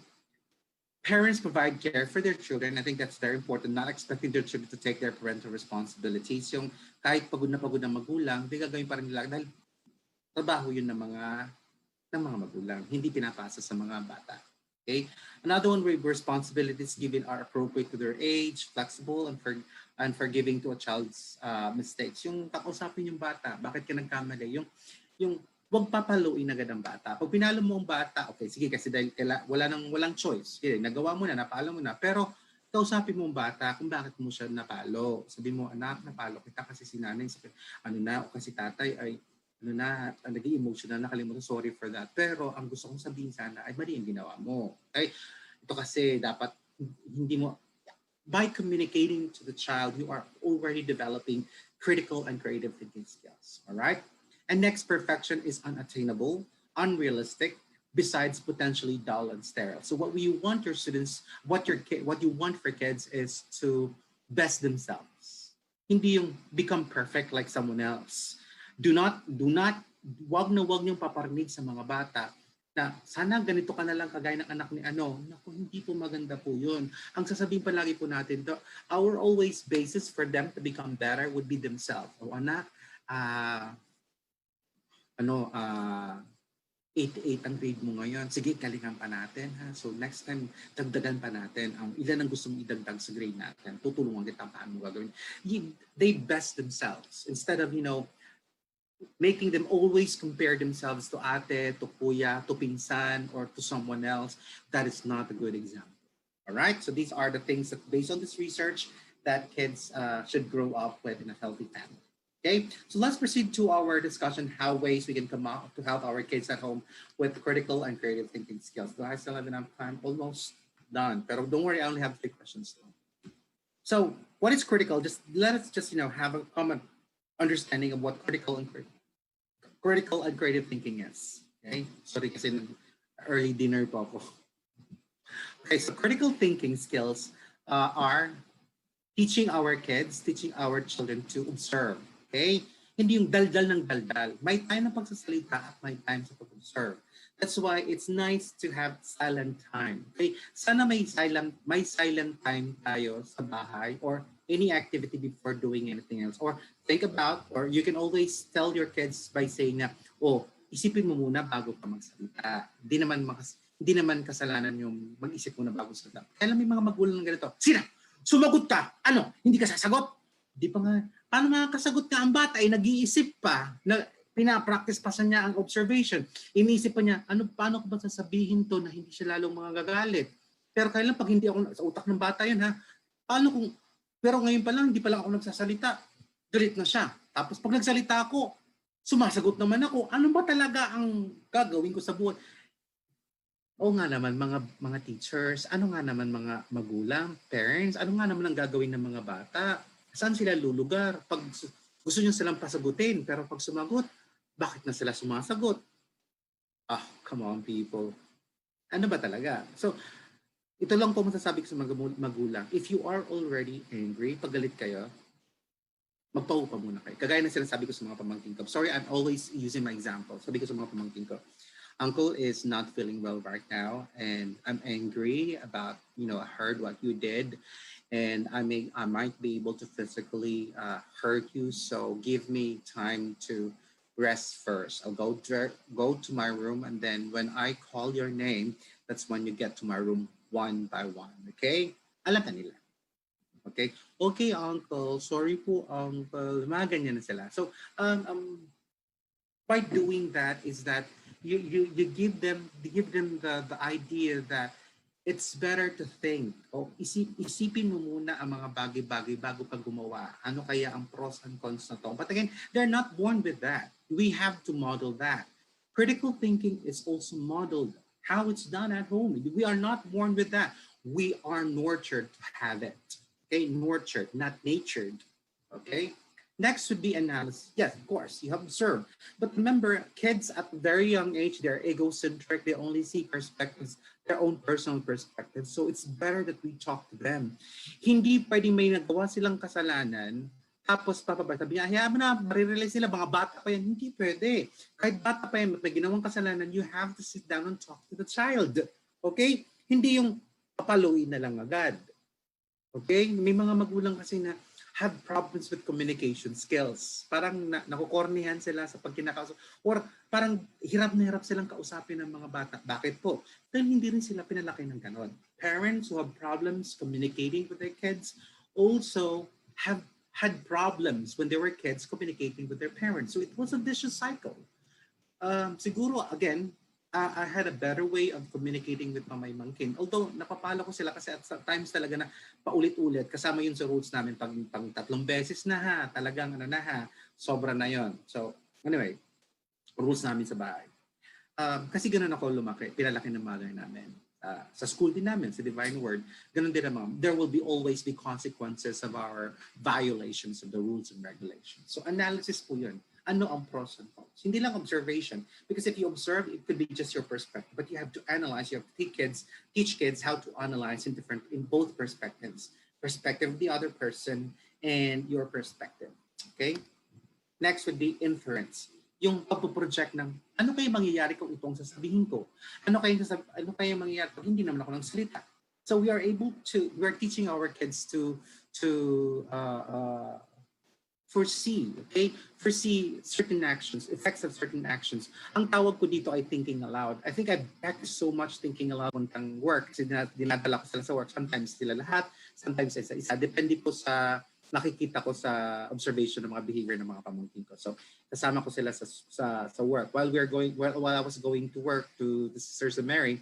Parents provide care for their children. I think that's very important, not expecting their children to take their parental responsibilities. Yung kahit pagod na magulang, di gagawin pa rin nila dahil trabaho yun ng mga magulang. Hindi pinapasa sa mga bata. Okay? Another one where responsibilities given are appropriate to their age, flexible, and forgiving to a child's mistakes. Yung kausapin yung bata, bakit ka nagkamali? Yung huwag papaluin agad ang bata. Pag pinalo mo ang bata, okay, sige, kasi dahil walang choice. Sige, nagawa mo na, napalo mo na. Pero kausapin mo ang bata kung bakit mo siya napalo. Sabi mo, anak, napalo kita kasi si nanay, o kasi tatay ay, naging emotional, nakalimutan, sorry for that. Pero ang gusto kong sabihin sana ay mali ang ginawa mo. Okay? Ito kasi dapat, hindi mo, by communicating to the child, you are already developing critical and creative thinking skills. All right. And next, perfection is unattainable, unrealistic, besides potentially dull and sterile. So what we want your students, what you want for kids is to best themselves. Hindi yung become perfect like someone else. Do not, wag niyong paparinig sa mga bata na sana ganito ka na lang kagaya ng anak ni ano. Naku, hindi po maganda po yun. Ang sasabihin palagi po natin, our always basis for them to become better would be themselves. O anak, ah, ano, 88 ang grade mo ngayon. Sige, galingan pa natin. Ha? So next time, dagdagan pa natin. Ilan ang gusto mong idagdag sa grade natin. Tutulungan kita paano mo gagawin. They best themselves. Instead of, making them always compare themselves to ate, to kuya, to pinsan, or to someone else, that is not a good example. All right? So these are the things that, based on this research, that kids should grow up with in a healthy family. Okay, so let's proceed to our discussion how ways we can come up to help our kids at home with critical and creative thinking skills. Do I still have enough time? Almost done. But don't worry, I only have 3 questions still. So what is critical? Let us have a common understanding of what critical and creative thinking is. Okay, sorry kasi early dinner po ako. Okay, so critical thinking skills are teaching our children to observe. Okay? Hindi yung daldal ng daldal. May time ng pagsasalita at may time sa pag-observe. That's why it's nice to have silent time. Okay? Sana may silent time tayo sa bahay or any activity before doing anything else. Or think about, or you can always tell your kids by saying na, isipin mo muna bago ka magsalita. Hindi naman kasalanan yung mag-isip muna bago salita. Kaya may mga magulang ng ganito, Sina, sumagot ka! Ano? Hindi ka sasagot? Di pa nga. Paano makakasagot ka ang bata ay nag-iisip pa na pinapractice pa sa niya ang observation. Iniisip pa niya, paano ko ba sasabihin to na hindi siya lalong mga gagalit? Pero kailan pag hindi ako sa utak ng bata yun ha? Pero ngayon pa lang, hindi pa lang ako nagsasalita. Galit na siya. Tapos pag nagsalita ako, sumasagot naman ako. Ano ba talaga ang gagawin ko sa buhay? Oo nga naman mga teachers, ano nga naman mga magulang, parents, ano nga naman ang gagawin ng mga bata? Saan sila lulugar? Pag gusto nyo silang pasagutin, pero pag sumagot, bakit na sila sumasagot? Come on people. Ano ba talaga? So, ito lang po masasabi ko sa mga magulang. If you are already angry, pag galit kayo, magpaupa muna kayo. Kagaya na sinasabi ko sa mga pamangkin ko. Sorry, I'm always using my example. Sabi ko sa mga pamangkin ko, Uncle is not feeling well right now, and I'm angry about, I heard what you did, and I might be able to physically hurt you. So give me time to rest first. I'll go to my room, and then when I call your name, that's when you get to my room one by one. Okay? Alam ka nila. Okay? Okay, Uncle. Sorry po, Uncle. Mga ganyan na sila. So, by doing that is that you give them the idea that it's better to think. Isipin mo muna ang mga bagay-bagay bago ka gumawa. Ano kaya ang pros and cons na to? But again, they're not born with that. We have to model that. Critical thinking is also modeled how it's done at home. We are not born with that. We are nurtured to have it. Okay, nurtured, not natured. Okay. Next would be analysis. Yes, of course, you have observed. But remember, kids at a very young age, they're egocentric. They only see perspectives, their own personal perspectives. So it's better that we talk to them. Hindi pwedeng may nagawa silang kasalanan, tapos sabi niya, hayaan mo na, marirealize sila, mga bata pa yan. Hindi pwede. Kahit bata pa yan, may ginawang kasalanan, you have to sit down and talk to the child. Okay? Hindi yung papaluin na lang agad. Okay? May mga magulang kasi na have problems with communication skills. Parang nakukornihan sila sa pagkinakausap. Or parang hirap na hirap silang kausapin ng mga bata. Bakit po? Dahil hindi rin sila pinalaki ng ganon. Parents who have problems communicating with their kids also have had problems when they were kids communicating with their parents. So it was a vicious cycle. Siguro, again, I had a better way of communicating with my mangkin. Although, napapala ko sila kasi at times talaga na paulit-ulit. Kasama yun sa rules namin pag 3 beses na ha. Talagang sobra na yon. So, anyway, rules namin sa bahay. Kasi ganun ako lumaki. Pinalaki ng mother namin. sa school din namin, sa Divine Word, ganun din naman, there will be always be consequences of our violations of the rules and regulations. So analysis po yun. Ano ang pros and cons? Hindi lang observation. Because if you observe, it could be just your perspective. But you have to analyze, you have to teach kids how to analyze in both perspectives. Perspective of the other person and your perspective. Okay? Next would be inference. Yung pagpo-project ng ano kaya mangyayari kung itong sasabihin ko? Ano kaya mangyayari kung hindi naman ako ng salita? So we're teaching our kids to foresee, okay? Foresee certain actions, effects of certain actions. Ang tawag ko dito ay thinking aloud. I think I practice so much thinking aloud puntang work. Kasi dinadala ko sila sa work. Sometimes sila lahat, sometimes isa-isa. Depende po sa nakikita ko sa observation ng mga behavior ng mga pamangkin ko. So, kasama ko sila sa work. While I was going to work to the Sisters of Mary,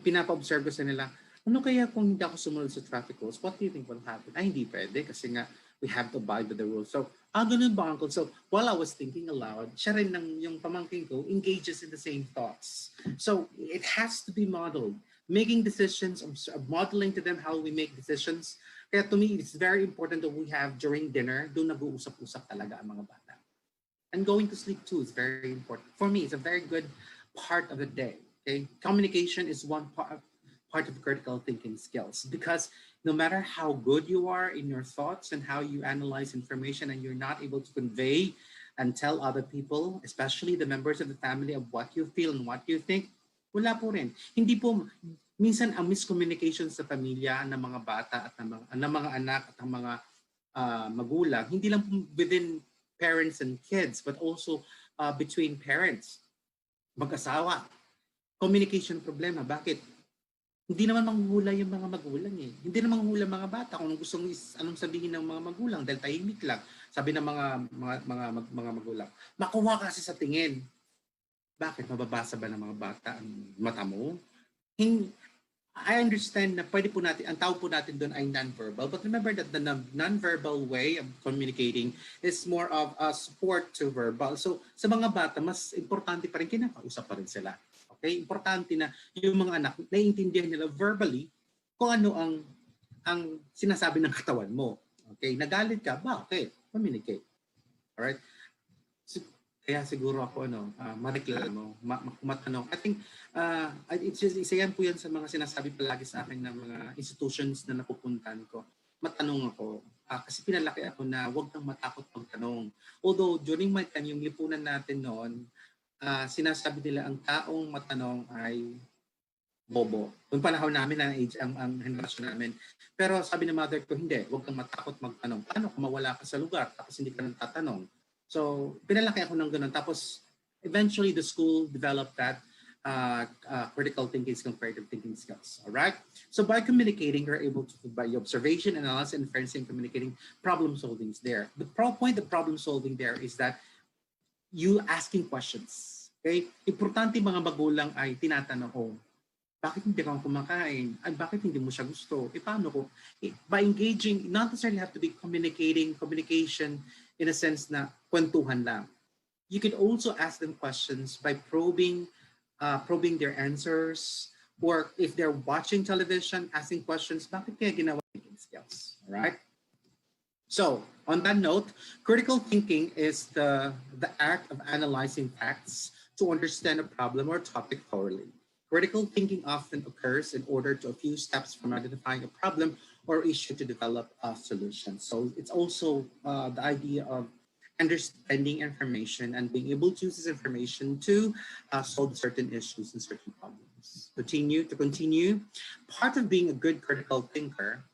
pinapa-observe ko sa nila, ano kaya kung hindi ako sumunod sa traffic rules? What do you think will happen? Ay, hindi pwede kasi nga we have to abide by the rules. So, ganun ba, Uncle? So, while I was thinking aloud, siya rin yung pamangkin ko engages in the same thoughts. So, it has to be modeled. Making decisions, modeling to them how we make decisions. Kaya to me, it's very important that we have during dinner, doon nag-uusap-usap talaga ang mga bata. And going to sleep too is very important. For me, it's a very good part of the day. Okay? Communication is one part of critical thinking skills because no matter how good you are in your thoughts and how you analyze information and you're not able to convey and tell other people, especially the members of the family, of what you feel and what you think, wala po rin. Hindi po, minsan ang miscommunication sa pamilya ng mga bata at ng mga anak at ng mga magulang, hindi lang within parents and kids, but also between parents, mag-asawa. Communication problema. Bakit? Hindi naman manghuhula yung mga magulang eh. Hindi naman manghuhula mga bata kung anong sabihin ng mga magulang dahil tahimik lang. Sabi ng mga magulang, makuha kasi sa tingin. Bakit? Mababasa ba ng mga bata ang mata mo? I understand na pwede po natin, ang tawag po natin doon ay non-verbal. But remember that the non-verbal way of communicating is more of a support to verbal. So sa mga bata, mas importante pa rin, kinakausap pa rin sila. Okay? Importante na yung mga anak, naiintindihan nila verbally kung ano ang sinasabi ng katawan mo. Okay? Nagalit ka ba? Okay. Communicate. Alright? So, kaya siguro ako mareklamo, matanong. I think it's just isa yan po yan sa mga sinasabi palagi sa akin ng mga institutions na napupuntahan ko. Matanong ako kasi pinalaki ako na huwag kang matakot magtanong. Although during my time yung lipunan natin noon, sinasabi nila ang taong matanong ay bobo. Noong panahon namin ang henerasyon namin. Pero sabi ng mother ko, hindi, huwag kang matakot magtanong. Paano kung mawala ka sa lugar tapos hindi ka nang tatanong? So, pinalaki ako ng ganun. Tapos, eventually, the school developed that critical thinking skills, creative thinking skills. All right? So, by communicating, you're able to, by observation, analysis, inferencing, communicating, problem solving is there. The point of problem solving there is that you asking questions. Okay? Importante mga magulang ay tinatanong ko, bakit hindi ka kumakain? Ay, bakit hindi mo siya gusto? Paano ko? By engaging, not necessarily have to be communication in a sense na kwentuhan lang. You could also ask them questions by probing their answers, or if they're watching television, asking questions, bakit kaya ginawa thinking skills? All right? So, on that note, critical thinking is the act of analyzing facts to understand a problem or topic thoroughly. Critical thinking often occurs in order to a few steps from identifying a problem or issue to develop a solution. So it's also the idea of understanding information and being able to use this information to solve certain issues and certain problems. To continue, part of being a good critical thinker,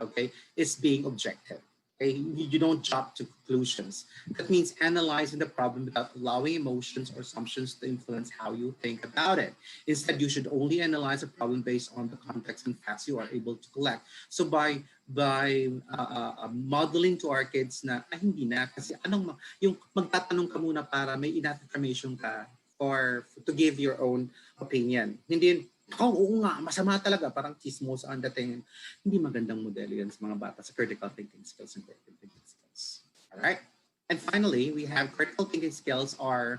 okay, is being objective. Okay? You don't jump to conclusions. That means analyzing the problem without allowing emotions or assumptions to influence how you think about it. Instead, you should only analyze a problem based on the context and facts you are able to collect. So by modeling to our kids na hindi na kasi yung magtatanong ka muna para may enough information ka or to give your own opinion. Hindi oo nga, masama talaga, parang chismos ang dating. Hindi magandang modelo yan sa mga bata sa critical thinking skills and creative thinking skills. All right? And finally, we have critical thinking skills are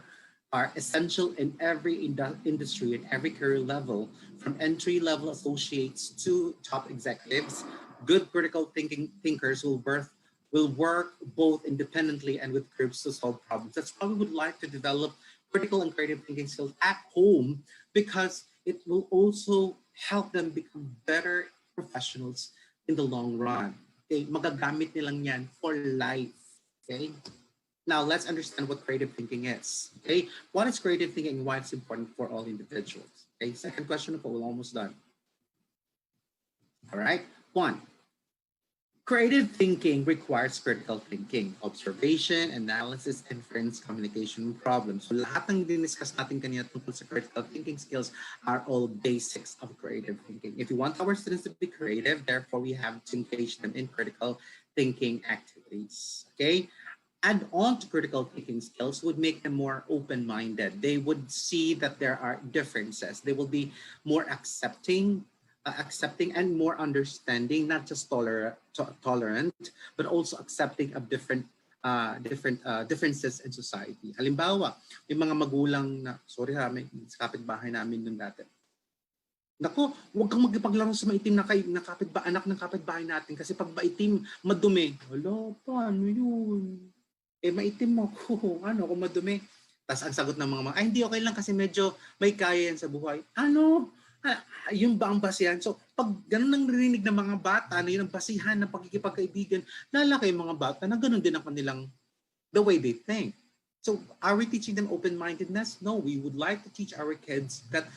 are essential in every industry and every career level, from entry level associates to top executives. Good critical thinking thinkers will work both independently and with groups to solve problems. That's why we would like to develop critical and creative thinking skills at home, because it will also help them become better professionals in the long run. Okay, magagamit nilang yan for life. Okay. Now let's understand what creative thinking is. Okay, what is creative thinking and why it's important for all individuals? Okay, second question, we're almost done. All right, one. Creative thinking requires critical thinking, observation, analysis, inference, communication, problems. So lahat ng diniscuss natin kanina tungkol sa critical thinking skills are all basics of creative thinking. If we want our students to be creative, therefore we have to engage them in critical thinking activities. Okay? Add on to critical thinking skills would make them more open-minded. They would see that there are differences. They will be more accepting and more understanding, not just tolerant, but also accepting of different differences in society. Halimbawa, may mga magulang na, sorry ha, may sa kapitbahay namin nung dati. Nako, huwag kang magpaglaro sa maitim na anak ng kapitbahay natin kasi pag maitim, madumi. Wala, paano yun? Maitim mo ko, ano, kung madumi. Tapos ang sagot ng mga hindi, okay lang kasi medyo may kaya yan sa buhay. Ano? Yung ba ang basihan? So, pag ganun ang narinig ng mga bata, na yun ang basihan ng pagkikipagkaibigan, lalaki yung mga bata na ganun din ang kanilang, the way they think. So, are we teaching them open-mindedness? No, we would like to teach our kids that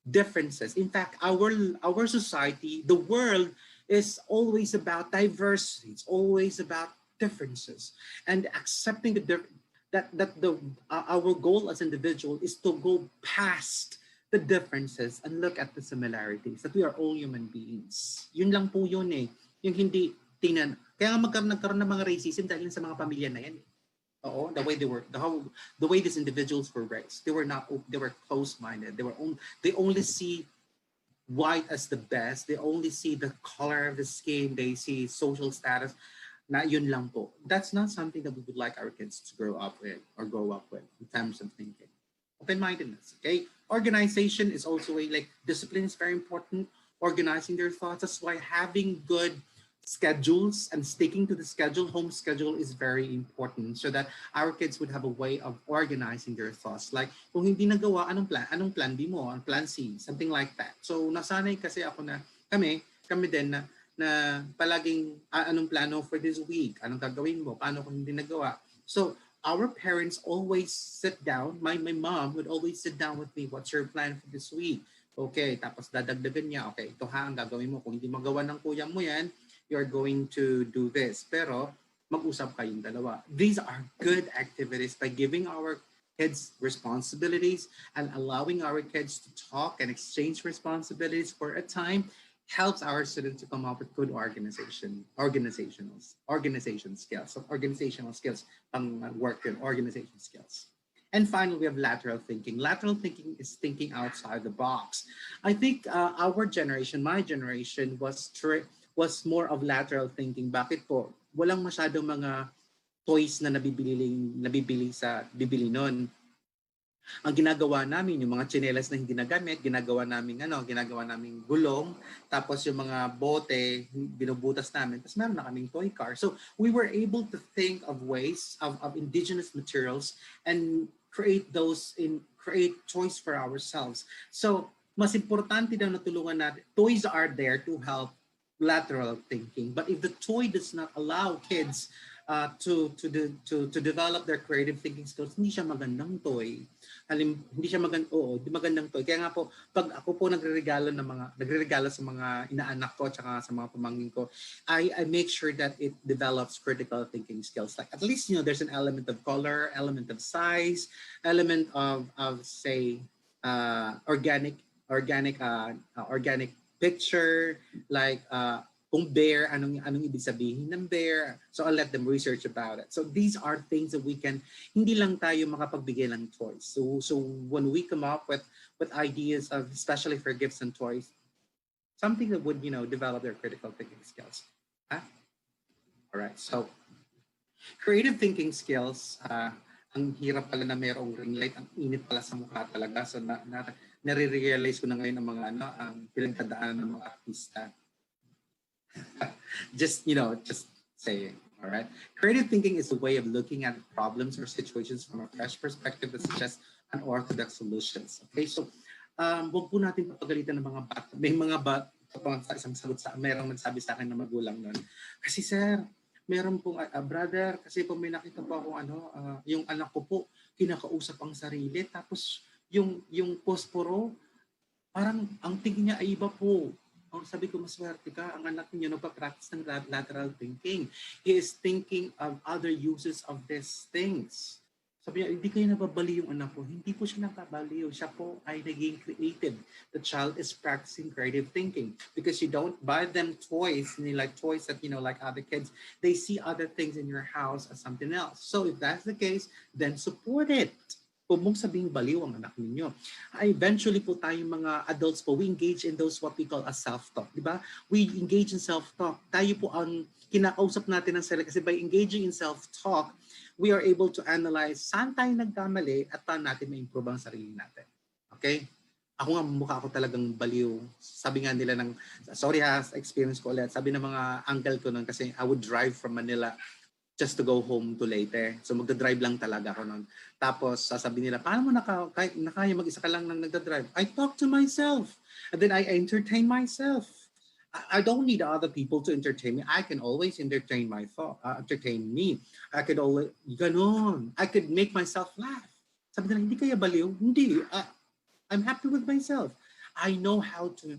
differences. In fact, our society, the world, is always about diversity. It's always about differences, and accepting our goal as individual is to go past the differences and look at the similarities, that we are all human beings. Yun lang po yun eh. Yung hindi kaya nga nagkaroon ng mga racism dahil sa mga pamilya na yan. Oo, the way these individuals were raised. They were close-minded. They only see white as the best. They only see the color of the skin. They see social status. Na yun lang po. That's not something that we would like our kids to grow up with in terms of thinking. Open-mindedness, okay? Organization is also discipline is very important. Organizing their thoughts. That's why having good schedules and sticking to the home schedule is very important, so that our kids would have a way of organizing their thoughts. Like, kung hindi nagawa, anong plan B mo? Ang plan C? Something like that. So, nasanay kasi ako na kami din na palaging anong plano for this week? Anong gagawin mo? Paano kung hindi nagawa? So, our parents always sit down. My mom would always sit down with me. What's your plan for this week? Okay, tapos dadagdagan niya. Okay, ito ha ang gagawin mo. Kung hindi magawa ng kuya mo yan, you're going to do this. Pero, mag-usap kayong dalawa. These are good activities by giving our kids responsibilities and allowing our kids to talk and exchange responsibilities for a time helps our students to come up with good organizational skills, work and organization skills. And finally, we have lateral thinking. Lateral thinking is thinking outside the box. I think our generation, my generation, was more of lateral thinking. Bakit po? Walang masyadong mga toys na nabibili noon. Ang ginagawa namin, yung mga tsinelas na hindi nagamit, ginagawa namin gulong, tapos yung mga bote, binubutas namin, tapos meron na kaming toy car. So we were able to think of ways of indigenous materials and create toys for ourselves. So mas importante daw na tulungan natin. Toys are there to help lateral thinking. But if the toy does not allow kids to develop their creative thinking skills, hindi siya magandang toy. Hindi siya magandang toy. Kaya nga po, pag ako po nagreregalo sa mga inaanak ko tsaka sa mga pamangkin ko, I make sure that it develops critical thinking skills. Like at least, there's an element of color, element of size, element of say organic picture, like kung bear, anong ibig sabihin ng bear. So I'll let them research about it. So these are things that we can, hindi lang tayo makapagbigay ng toys. So when we come up with ideas of, especially for gifts and toys, something that would, develop their critical thinking skills. Huh? All right, so creative thinking skills ang hirap pala na mayroong ring light, ang init pala sa mukha talaga. So nare-realize ko na ngayon ang mga ang pinagdadaanan ng mga artista. Just saying. All right. Creative thinking is a way of looking at problems or situations from a fresh perspective that suggests unorthodox solutions. Okay, so wag po natin papagalitan ng mga bata. May mga bata, isang sagot merong nagsabi sa akin na magulang nun. Kasi sir, meron pong brother, kasi po may nakita po ako yung anak ko po, kinakausap ang sarili, tapos yung posporo, parang ang tingin niya ay iba po. Sabi ko, maswerte ka, ang anak niyo nagpa-practice ng lateral thinking. He is thinking of other uses of these things. Sabi niya, hindi kayo nababali yung anak ko. Hindi po siya nababaliw. Siya po ay naging creative. The child is practicing creative thinking because you don't buy them toys, like toys that, like other kids. They see other things in your house as something else. So if that's the case, then support it. Huwag mong sabihing baliw ang anak ninyo. Eventually po tayong mga adults po, we engage in those what we call as self-talk. Di ba? We engage in self-talk. Tayo po ang kinakausap natin ng sarili kasi by engaging in self-talk, we are able to analyze saan tayo nagkamali at paano natin ma-improve ang sarili natin. Okay? Ako nga, mukha ako talagang baliw. Sabi nga nila sorry ha, experience ko ulit. Sabi ng mga uncle ko nun kasi I would drive from Manila just to go home to later. So magdadrive lang talaga ako noon. Tapos sasabihin nila, paano mo nakaya mag-isa ka lang nang nagdadrive? I talk to myself. And then I entertain myself. I don't need other people to entertain me. I can always entertain entertain me. I could always, ganon. I could make myself laugh. Sabi nila, hindi kaya baliw? Hindi. I'm happy with myself. I know how to,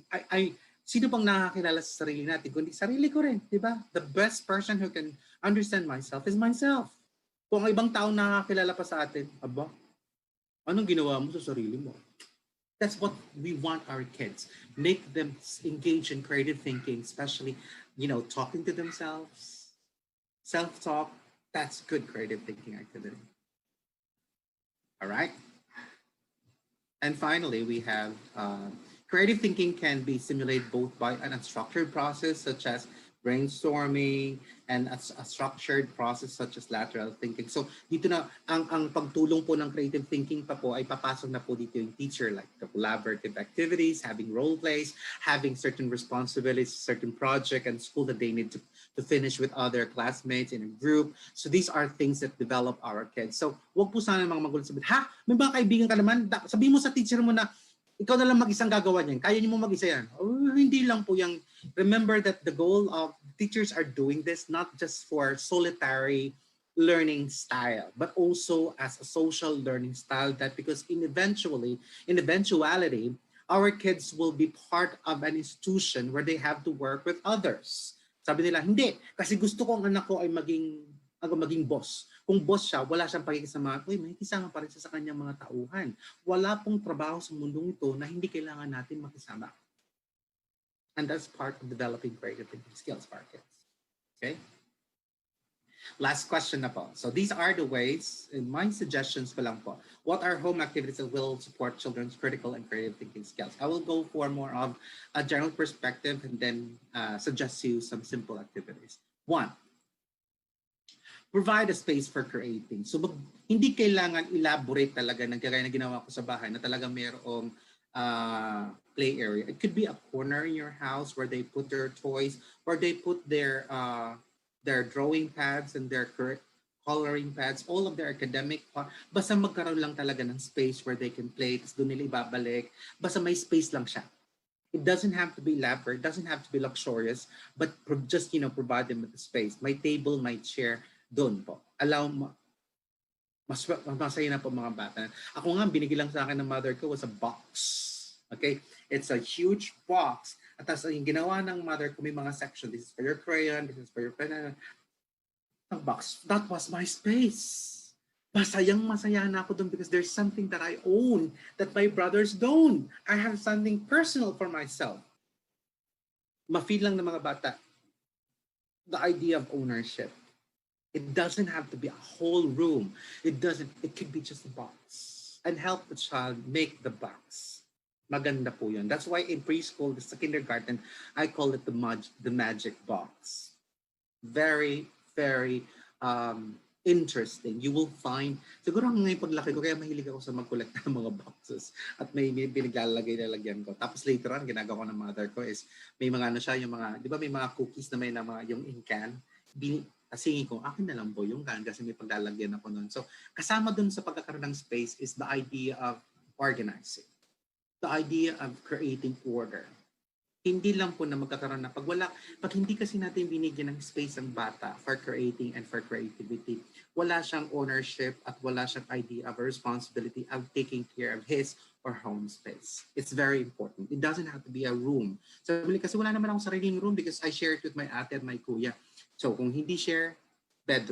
sino bang nakakilala sa sarili natin? Kundi sarili ko rin, di ba? The best person who can understand myself is myself. Kung ang ibang tao nakakilala pa sa atin, anong ginawa mo sa sarili mo? That's what we want our kids. Make them engage in creative thinking, especially, talking to themselves. Self-talk, that's good creative thinking activity. All right? And finally, we have creative thinking can be simulated both by an unstructured process such as brainstorming and a structured process such as lateral thinking. So dito na ang pagtulong po ng creative thinking pa po ay papasok na po dito yung teacher, like the collaborative activities, having role plays, having certain responsibilities, certain project and school that they need to finish with other classmates in a group. So these are things that develop our kids. So wag po sana mga magulang sabihin, ha? May mga kaibigan ka naman, sabihin mo sa teacher mo na ikaw na lang mag-isang gagawa niyan. Kaya niyo mo mag-isa yan. Hindi lang po yung, remember that the goal of teachers are doing this not just for solitary learning style, but also as a social learning style that because in eventuality, our kids will be part of an institution where they have to work with others. Sabi nila, hindi. Kasi gusto ko ang anak ko ay maging boss. Kung boss siya, wala siyang pakikisama. May kisama pa rin siya sa kanyang mga tauhan. Wala pong trabaho sa mundong ito na hindi kailangan natin makisama. And that's part of developing creative thinking skills for our kids. Okay? Last question na po. So these are the ways, in my suggestions pa lang po, what are home activities that will support children's critical and creative thinking skills? I will go for more of a general perspective and then suggest you some simple activities. 1, provide a space for creating. So hindi kailangan elaborate talaga ng kagaya na ginawa ko sa bahay na talagang mayroong play area. It could be a corner in your house where they put their toys, where they put their drawing pads and their coloring pads, all of their academic basta magkaroon lang talaga ng space where they can play, tapos doon nila ibabalik. Basta may space lang siya. It doesn't have to be elaborate, it doesn't have to be luxurious, but just, provide them with the space. My table, my chair, doon po. Allow mo, masaya na po mga bata. Ako nga, binigay lang sa akin ng mother ko was a box. Okay? It's a huge box. At tapos yung ginawa ng mother ko, may mga section. This is for your crayon, this is for your pen. Ang box, that was my space. Masaya na ako doon because there's something that I own that my brothers don't. I have something personal for myself. Ma-feel lang ng mga bata the idea of ownership. It doesn't have to be a whole room. It could be just a box. And help the child make the box. Maganda po yun. That's why in preschool, the kindergarten, I call it the magic box. Very, very interesting. You will find, siguro ngayon paglaki ko, kaya mahilig ako sa mag-collect ng mga boxes at may pinaglalagay-lalagyan ko. Tapos later on, ginagawa ko ng mother ko is, may mga ano siya, yung mga, di ba may mga cookies na may na mga, yung in can, kasingin ko, akin na lang po yung can kasi may paglalagyan ako nun. So, kasama dun sa pagkakaroon ng space is the idea of organizing. The idea of creating order. Hindi lang po na magkakaroon na pag hindi kasi natin binigyan ng space ang bata for creating and for creativity, wala siyang ownership at wala siyang idea of a responsibility of taking care of his or home space. It's very important. It doesn't have to be a room. So, kasi wala naman akong sariling room because I share it with my ate and my kuya. So, kung hindi share, bed.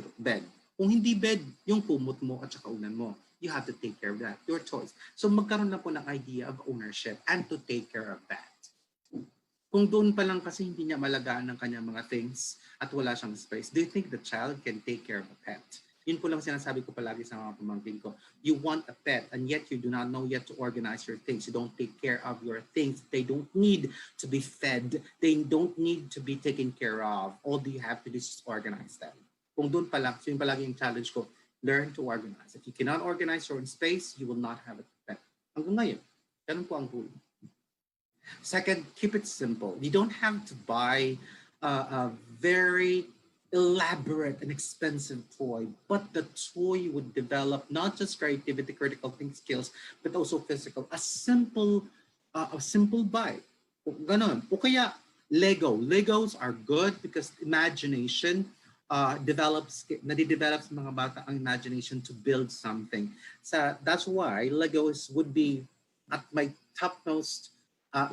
Kung hindi bed, yung kumot mo at saka unan mo. You have to take care of that. Your choice. So, magkaroon na po ng idea of ownership and to take care of that. Kung doon pa lang kasi hindi niya malagaan ng kanyang mga things at wala siyang space, do you think the child can take care of a pet? Yun po lang sinasabi ko palagi sa mga pamangkin ko. You want a pet and yet you do not know yet to organize your things. You don't take care of your things. They don't need to be fed. They don't need to be taken care of. All you have to do is organize them. Kung doon pa lang, so yun palagi yung challenge ko, learn to organize. If you cannot organize your own space, you will not have a pet. Hanggang ngayon, ganun po ang huli. Second, keep it simple. You don't have to buy a very elaborate and expensive toy, but the toy would develop not just creativity, critical thinking skills, but also physical. A simple bike. Ganon. O kaya Lego. Legos are good because imagination nadidevelop sa mga bata ang imagination to build something. So that's why Legos would be at my topmost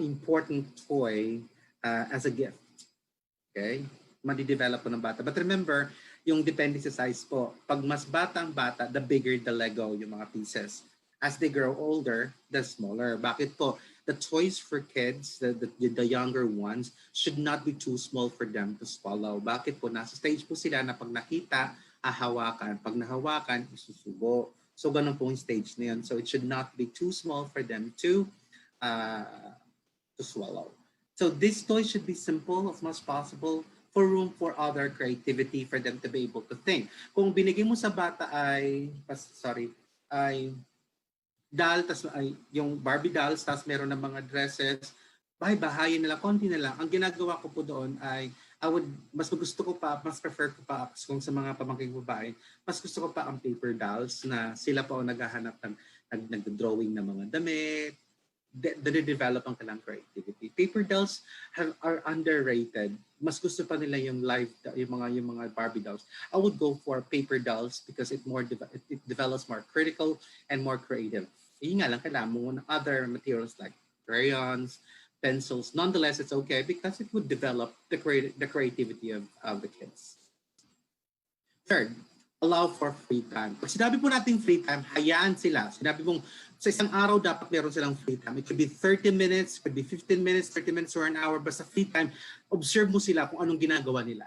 important toy as a gift. Okay? Madidevelop po ng bata. But remember, yung depende sa size po. Pag mas bata ang bata, the bigger the Lego, yung mga pieces. As they grow older, the smaller. Bakit po? The toys for kids, the younger ones, should not be too small for them to swallow. Bakit po? Nasa stage po sila na pag nakita, hahawakan. Pag nahawakan, isusubo. So, ganun po yung stage na yun. So, it should not be too small for them to swallow. So this toy should be simple as much possible for room for other creativity for them to be able to think. Kung binigay mo sa bata ay doll, ay yung Barbie dolls, tas meron ng mga dresses, bahayin nila, konti na lang. Ang ginagawa ko po doon ay mas prefer ko pa kung sa mga pamangking babae, mas gusto ko pa ang paper dolls na sila pa ang naghahanap ng nag-drawing ng mga damit, develop ang kanilang creativity. Paper dolls are underrated. Mas gusto pa nila yung yung mga Barbie dolls. I would go for paper dolls because it develops more critical and more creative. Yun nga lang, kailangan mo ng other materials like crayons, pencils. Nonetheless, it's okay because it would develop the creativity of the kids. Third, allow for free time. Pag sinabi po natin free time, hayaan sila. Sinabi mong sa isang araw dapat meron silang free time. It could be 30 minutes, it could be 15 minutes, 30 minutes or an hour. Basta free time, observe mo sila kung anong ginagawa nila.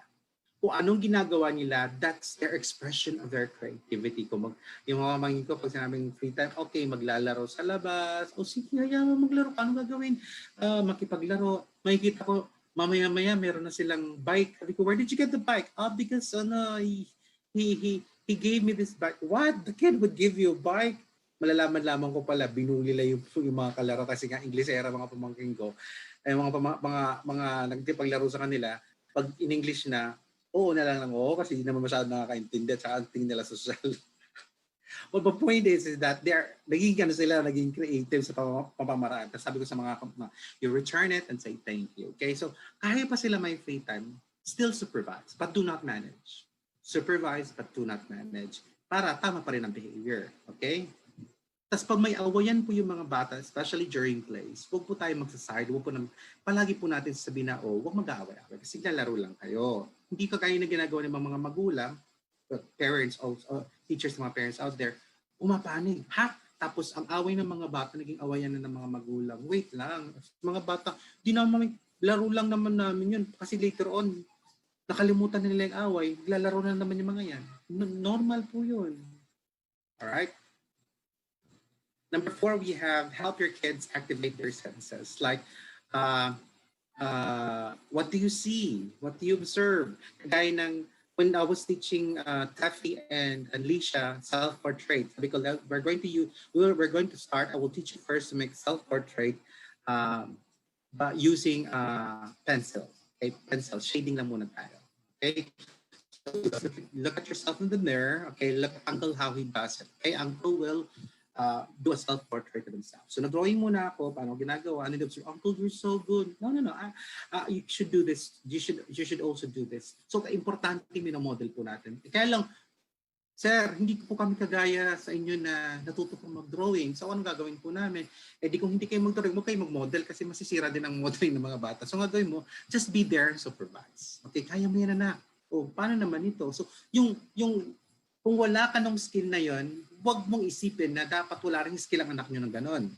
Kung anong ginagawa nila, that's their expression of their creativity. Yung mga mangin ko, pag sinabing free time, okay, maglalaro sa labas. O sige, hayaan mo maglaro. Paano gagawin? Makipaglaro. Makikita ko, mamaya-maya meron na silang bike. Sabi ko, where did you get the bike? Because he gave me this bike. What? The kid would give you a bike? Malalaman-laman ko pala, binuli lang yung mga kalaro kasi nga Inglesera mga pamangkin ko. Mga nagtipaglaro sa kanila, pag in English na, oo na lang oo kasi hindi naman masyadong nakakaintindi at saka ang tingin nila social. Well, the point is that naging creative sa pamamaraan. Tapos sabi ko sa mga, you return it and say thank you. Okay, so kaya pa sila may free time, still supervise, but do not manage. Supervise, but do not manage. Para tama pa rin ang behavior. Okay? Tapos pag may awayan po yung mga bata, especially during plays, huwag po tayo magsaside. Palagi po natin sabihin na, huwag mag-aaway-away kasi lalaro lang kayo. Hindi ka kaya na ginagawa ng mga magulang, parents, teachers, mga parents out there, umapanig. Tapos ang away ng mga bata, naging awayan na ng mga magulang. Wait lang. Mga bata, di naman, laro lang naman namin yun. Kasi later on, nakalimutan na nila yung away, lalaro na naman yung mga yan. Normal po yun. Alright? Number 4, we have help your kids activate their senses. Like, what do you see? What do you observe? Kagaya ng when I was teaching Taffy and Lisha self-portrait, sabi ko, we're going to use, we're going to start. I will teach you first to make self-portrait but using pencil. Okay, pencil shading lang muna tayo. Okay, so look at yourself in the mirror. Okay, look at Uncle how he does it. Okay, Uncle will do a self-portrait of himself. So nag-drawing muna ako, paano ginagawa, and then observe, Uncle, you're so good. No, no, no, you should do this. You should also do this. So importante minamodel po natin. Kaya lang, Sir, hindi po kami kagaya sa inyo na natuto po mag-drawing. So anong gagawin po namin? Eh di kung hindi kayo mag-drawing, huwag kayo mag-model kasi masisira din ang modeling ng mga bata. So ang gagawin mo, just be there and supervise. Okay, kaya mo yan anak. O paano naman ito? So yung kung wala ka ng skill na yon, huwag mong isipin na dapat wala rin skill ang anak nyo ng ganon.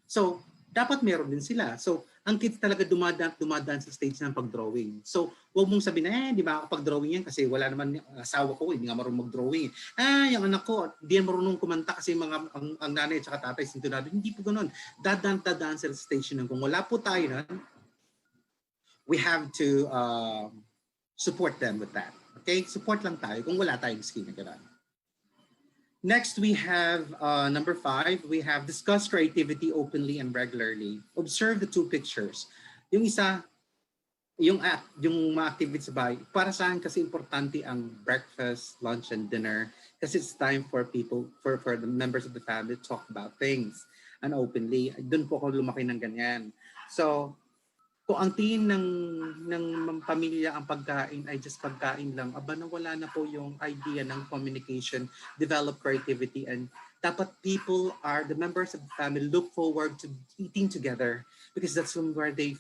So dapat meron din sila. So ang kids talaga dumadaan sa stage ng pag-drawing. So, huwag mong sabihin na, di ba ako pag-drawing yan kasi wala naman asawa ko, hindi nga marunong mag-drawing. Yung anak ko, di yan marunong kumanta kasi ang nanay at tatay sintunado. Hindi po ganun. Dadaan sa stage ng kung wala po tayo na, we have to support them with that. Okay? Support lang tayo kung wala tayong skill na gano'n. Next, we have number 5. We have discuss creativity openly and regularly. Observe the 2 pictures. Yung isa, yung mga activities sa bahay, para saan kasi importante ang breakfast, lunch, and dinner kasi it's time for people, for the members of the family to talk about things and openly. Doon po ako lumaki ng ganyan. So, kung ang tingin ng pamilya ang pagkain ay just pagkain lang, aba nawala na po yung idea ng communication, develop creativity, and dapat the members of the family look forward to eating together because that's where they're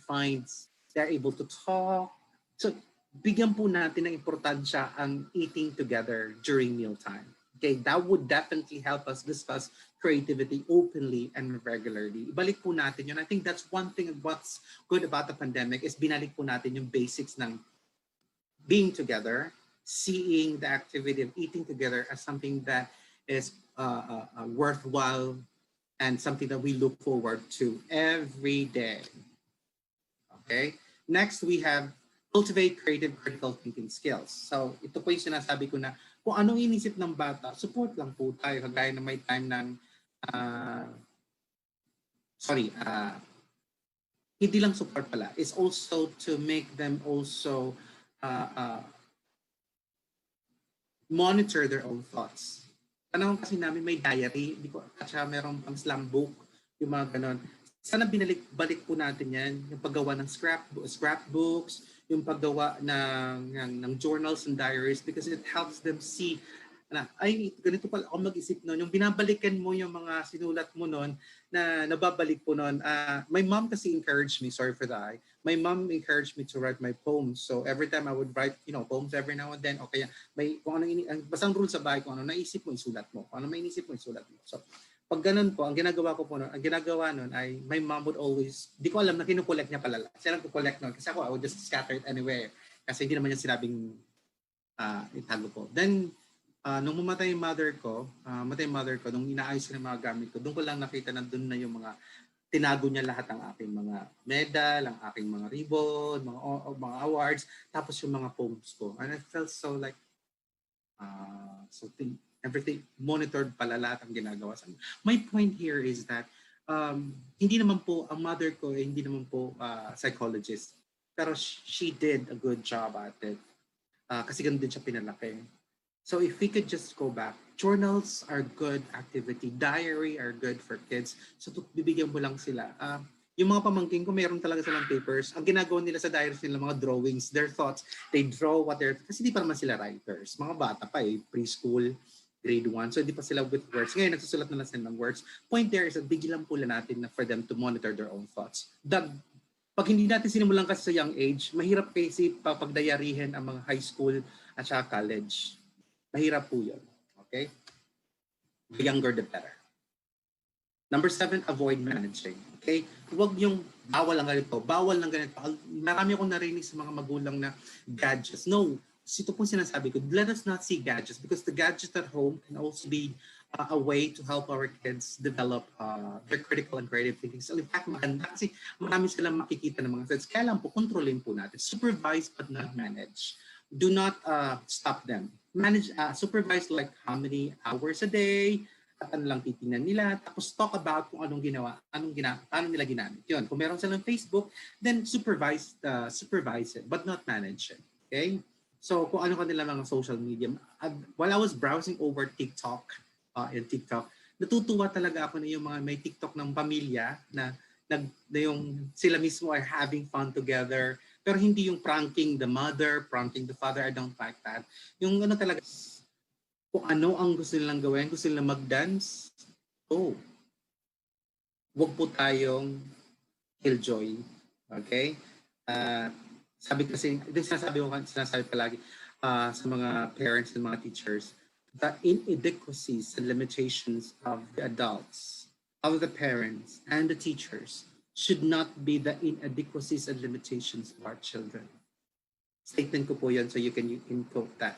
able to talk. So, bigyan po natin ng importansya ang eating together during mealtime. Okay, that would definitely help us discuss creativity openly and regularly. Ibalik po natin yun. I think that's one thing of what's good about the pandemic is binalik po natin yung basics ng being together, seeing the activity of eating together as something that is worthwhile and something that we look forward to every day. Okay? Next, we have cultivate creative critical thinking skills. So, ito po yung sinasabi ko na kung anong inisip ng bata, support lang po tayo. Kagaya na may time ng hindi lang support pala. It's also to make them also monitor their own thoughts. Panahon kasi namin may diary, at saka meron pang slam book, yung mga ganon. Sana balik po natin yan, yung paggawa ng scrapbooks, yung paggawa ng journals and diaries because it helps them see na ay ganito pala ako mag-isip noon, yung binabalikan mo yung mga sinulat mo noon na nababalik po noon. My mom kasi encouraged me, sorry for that. My mom encouraged me to write my poems. So every time I would write, poems every now and then, okay, kung ano basang rule sa bahay, kung ano naisip mo isulat mo. Kung ano may inisip mo isulat mo. So pag ganun po, ang ginagawa noon ay my mom would always, di ko alam na kinukolect niya pala. Siya lang kukolect noon kasi ako I would just scatter it anywhere. Kasi hindi naman niya sinabing itago ko. Then nung mamatay yung mother ko, nung inaayos ko ng mga gamit ko, doon ko lang nakita na doon na yung mga tinago niya lahat ng aking mga medal, ang aking mga ribbon, mga awards, tapos yung mga poems ko. And I felt so like everything monitored pala lahat ang ginagawa sa amin. My point here is that hindi naman po, ang mother ko, hindi naman po psychologist. Pero she did a good job at it. Kasi ganun din siya pinalaki. So if we could just go back, journals are good activity, diary are good for kids. So bibigyan mo lang sila. Yung mga pamangkin ko, meron talaga silang papers. Ang ginagawa nila sa diaries nila, mga drawings, their thoughts, they draw kasi di pa naman sila writers. Mga bata pa preschool, grade 1. So di pa sila with words. Ngayon, nagsusulat na lang sila ng words. Point there is that bigyan lang po natin for them to monitor their own thoughts. Pag hindi natin sinimulan kasi sa young age, mahirap kasi pagdayarihin ang mga high school at saka college. Mahirap po yun. Okay? The younger, the better. Number 7, avoid managing. Okay? Huwag yung bawal lang ganito. Marami akong narinig sa mga magulang na gadgets. No. Ito po sinasabi ko, let us not see gadgets because the gadgets at home can also be a way to help our kids develop their critical and creative thinking. So in fact, maganda kasi marami silang makikita ng mga sets. Kaya lang po, kontrolin po natin. Supervise but not manage. do not stop them. Manage, supervise like how many hours a day, at ano lang titingnan nila, tapos talk about kung anong ginawa, paano nila ginamit. Yun, kung meron silang Facebook, then supervise it, but not manage it. Okay? So, kung ano kanila mga social media. While I was browsing over TikTok, in TikTok, natutuwa talaga ako na yung mga may TikTok ng pamilya na yung sila mismo are having fun together, pero hindi yung pranking the mother, pranking the father. I don't like that. Yung ano talaga, kung ano ang gusto nilang gawin, gusto nilang mag-dance, oh, wag po tayong killjoy. Okay? Uh, sabi kasi, ito sinasabi palagi sa mga parents and mga teachers, the inadequacies and limitations of the adults, of the parents and the teachers should not be the inadequacies and limitations of our children. Statement ko po yan, so you can quote that.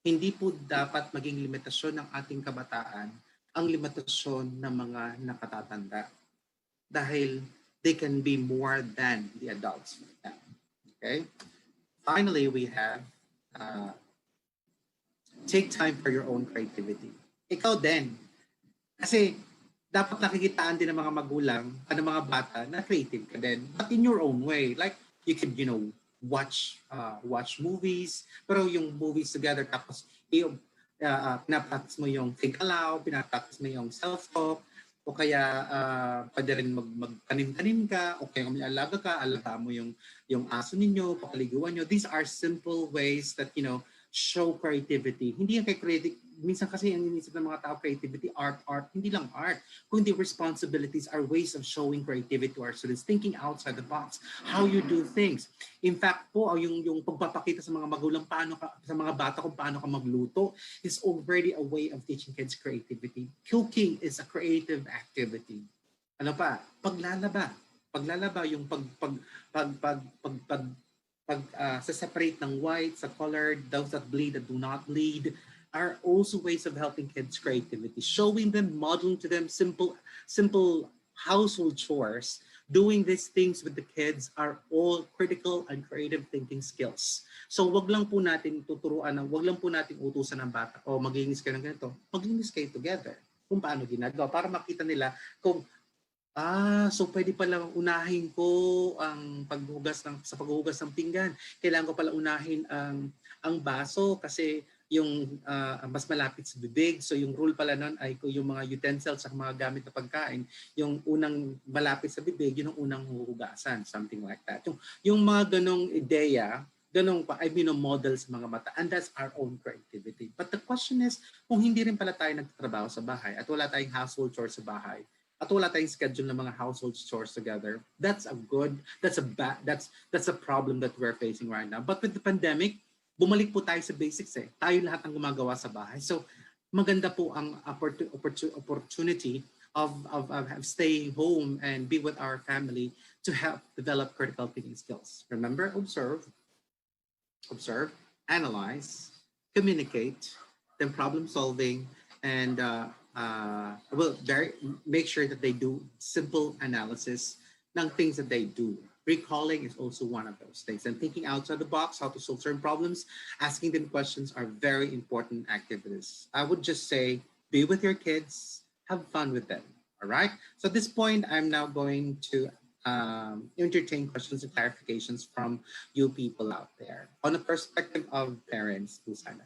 Hindi po dapat maging limitasyon ng ating kabataan ang limitasyon ng mga nakatatanda. Dahil they can be more than the adults. Okay? Finally, we have take time for your own creativity. Ikaw din. Kasi dapat nakikitaan din ng mga magulang, ng mga bata, na creative ka din. But in your own way. Like, you could, watch movies, pero yung movies together, tapos pinapractice mo yung think aloud, pinapractice mo yung self-talk, o kaya pwede rin magtanim-tanim ka, o kaya kung may alaga mo yung aso ninyo, pakaliguan nyo. These are simple ways that, show creativity. Hindi yung kay creative. Minsan kasi ang inisip ng mga tao, creativity, art. Hindi lang art. Kundi responsibilities are ways of showing creativity to our students, thinking outside the box, how you do things. In fact po, yung pagpapakita sa mga magulang, sa mga bata kung paano ka magluto is already a way of teaching kids creativity. Cooking is a creative activity. Ano pa? Paglalaba, yung separate ng white sa colored, those that bleed, that do not bleed, are also ways of helping kids' creativity, showing them, modeling to them simple household chores. Doing these things with the kids are all critical and creative thinking skills. So wag lang po natin utusan ng bata, o maglinis kayo ng ganito, maglinis kayo together kung paano ginagawa, para makita nila kung so pwede pala unahin ko ang sa paghuhugas ng pinggan. Kailangan ko pala unahin ang baso kasi yung mas malapit sa bibig. So yung rule pala nun ay yung mga utensils sa mga gamit na pagkain, yung unang malapit sa bibig, yun ang unang huhugasan. Something like that. Yung mga ganong ideya, ganong pa, model sa mga bata. And that's our own creativity. But the question is, kung hindi rin pala tayo nagtatrabaho sa bahay at wala tayong household chores sa bahay, at wala tayong schedule ng mga household chores together, that's a problem that we're facing right now. But with the pandemic, bumalik po tayo sa basics eh. Tayo lahat ang gumagawa sa bahay. So maganda po ang opportunity of staying home and be with our family to help develop critical thinking skills. Remember, observe, analyze, communicate, then problem solving, and make sure that they do simple analysis ng things that they do. Recalling is also one of those things. And thinking outside the box, how to solve certain problems, asking them questions are very important activities. I would just say, be with your kids, have fun with them. All right? So at this point, I'm now going to entertain questions and clarifications from you people out there on the perspective of parents, Susana.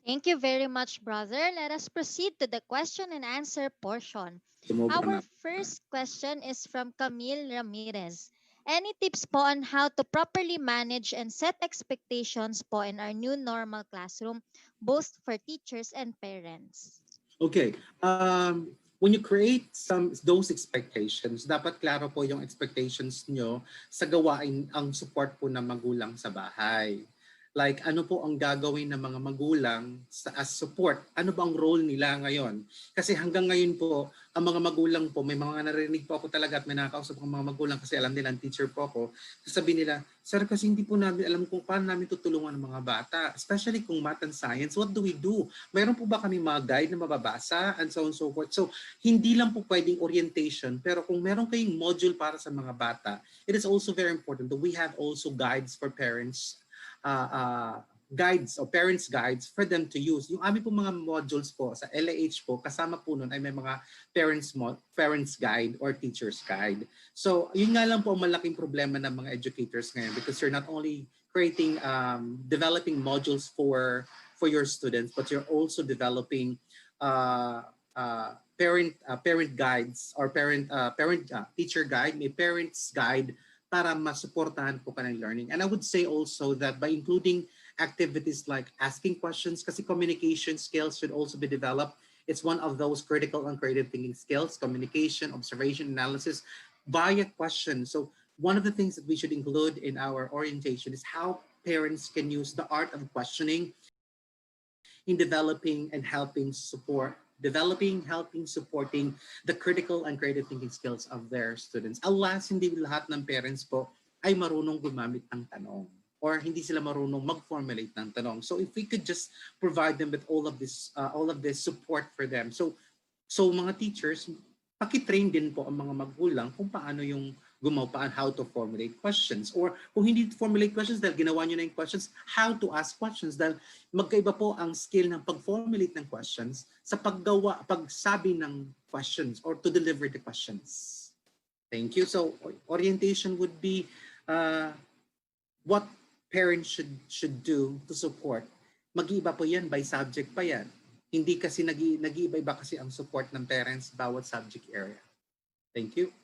Thank you very much, brother. Let us proceed to the question and answer portion. Our first question is from Camille Ramirez. Any tips po on how to properly manage and set expectations po in our new normal classroom, both for teachers and parents? Okay. When you create those expectations, dapat klaro po yung expectations nyo sa gawain ang support po ng magulang sa bahay. Like, ano po ang gagawin ng mga magulang as support? Ano ba ang role nila ngayon? Kasi hanggang ngayon po, ang mga magulang po, may mga narinig po ako talaga at may nakakausap ng mga magulang kasi alam nila, teacher po ako. Sabi nila, sir, kasi hindi po namin alam kung paano namin tutulungan ng mga bata. Especially kung math and science, what do we do? Mayroon po ba kami mga guide na mababasa and so on and so forth? So, hindi lang po pwedeng orientation, pero kung meron kayong module para sa mga bata, it is also very important that we have also guides for parents guides o parents guides for them to use. Yung aming po mga modules po sa LAH po, kasama po nun ay may mga parents guide or teachers guide. So yun nga lang po ang malaking problema ng mga educators ngayon because you're not only creating, developing modules for your students, but you're also developing parent guides or parent teacher guide, may parents guide para masuportahan po kanilang learning. And I would say also that by including activities like asking questions, kasi communication skills should also be developed. It's one of those critical and creative thinking skills, communication, observation, analysis via questions. So one of the things that we should include in our orientation is how parents can use the art of questioning in helping, supporting the critical and creative thinking skills of their students. Alas, hindi lahat ng parents po ay marunong gumamit ng tanong or hindi sila marunong mag-formulate ng tanong. So if we could just provide them with all of this support for them. So mga teachers, pakitrain din po ang mga magulang kung paano yung gumawa and how to formulate questions. Or kung hindi formulate questions dahil ginawa nyo na yung questions, how to ask questions dahil magkaiba po ang skill ng pag-formulate ng questions sa pagsabi ng questions or to deliver the questions. Thank you. So orientation would be what parents should do to support. Mag-iiba po yan by subject pa yan. Hindi kasi nag-iiba-iba kasi ang support ng parents bawat subject area. Thank you.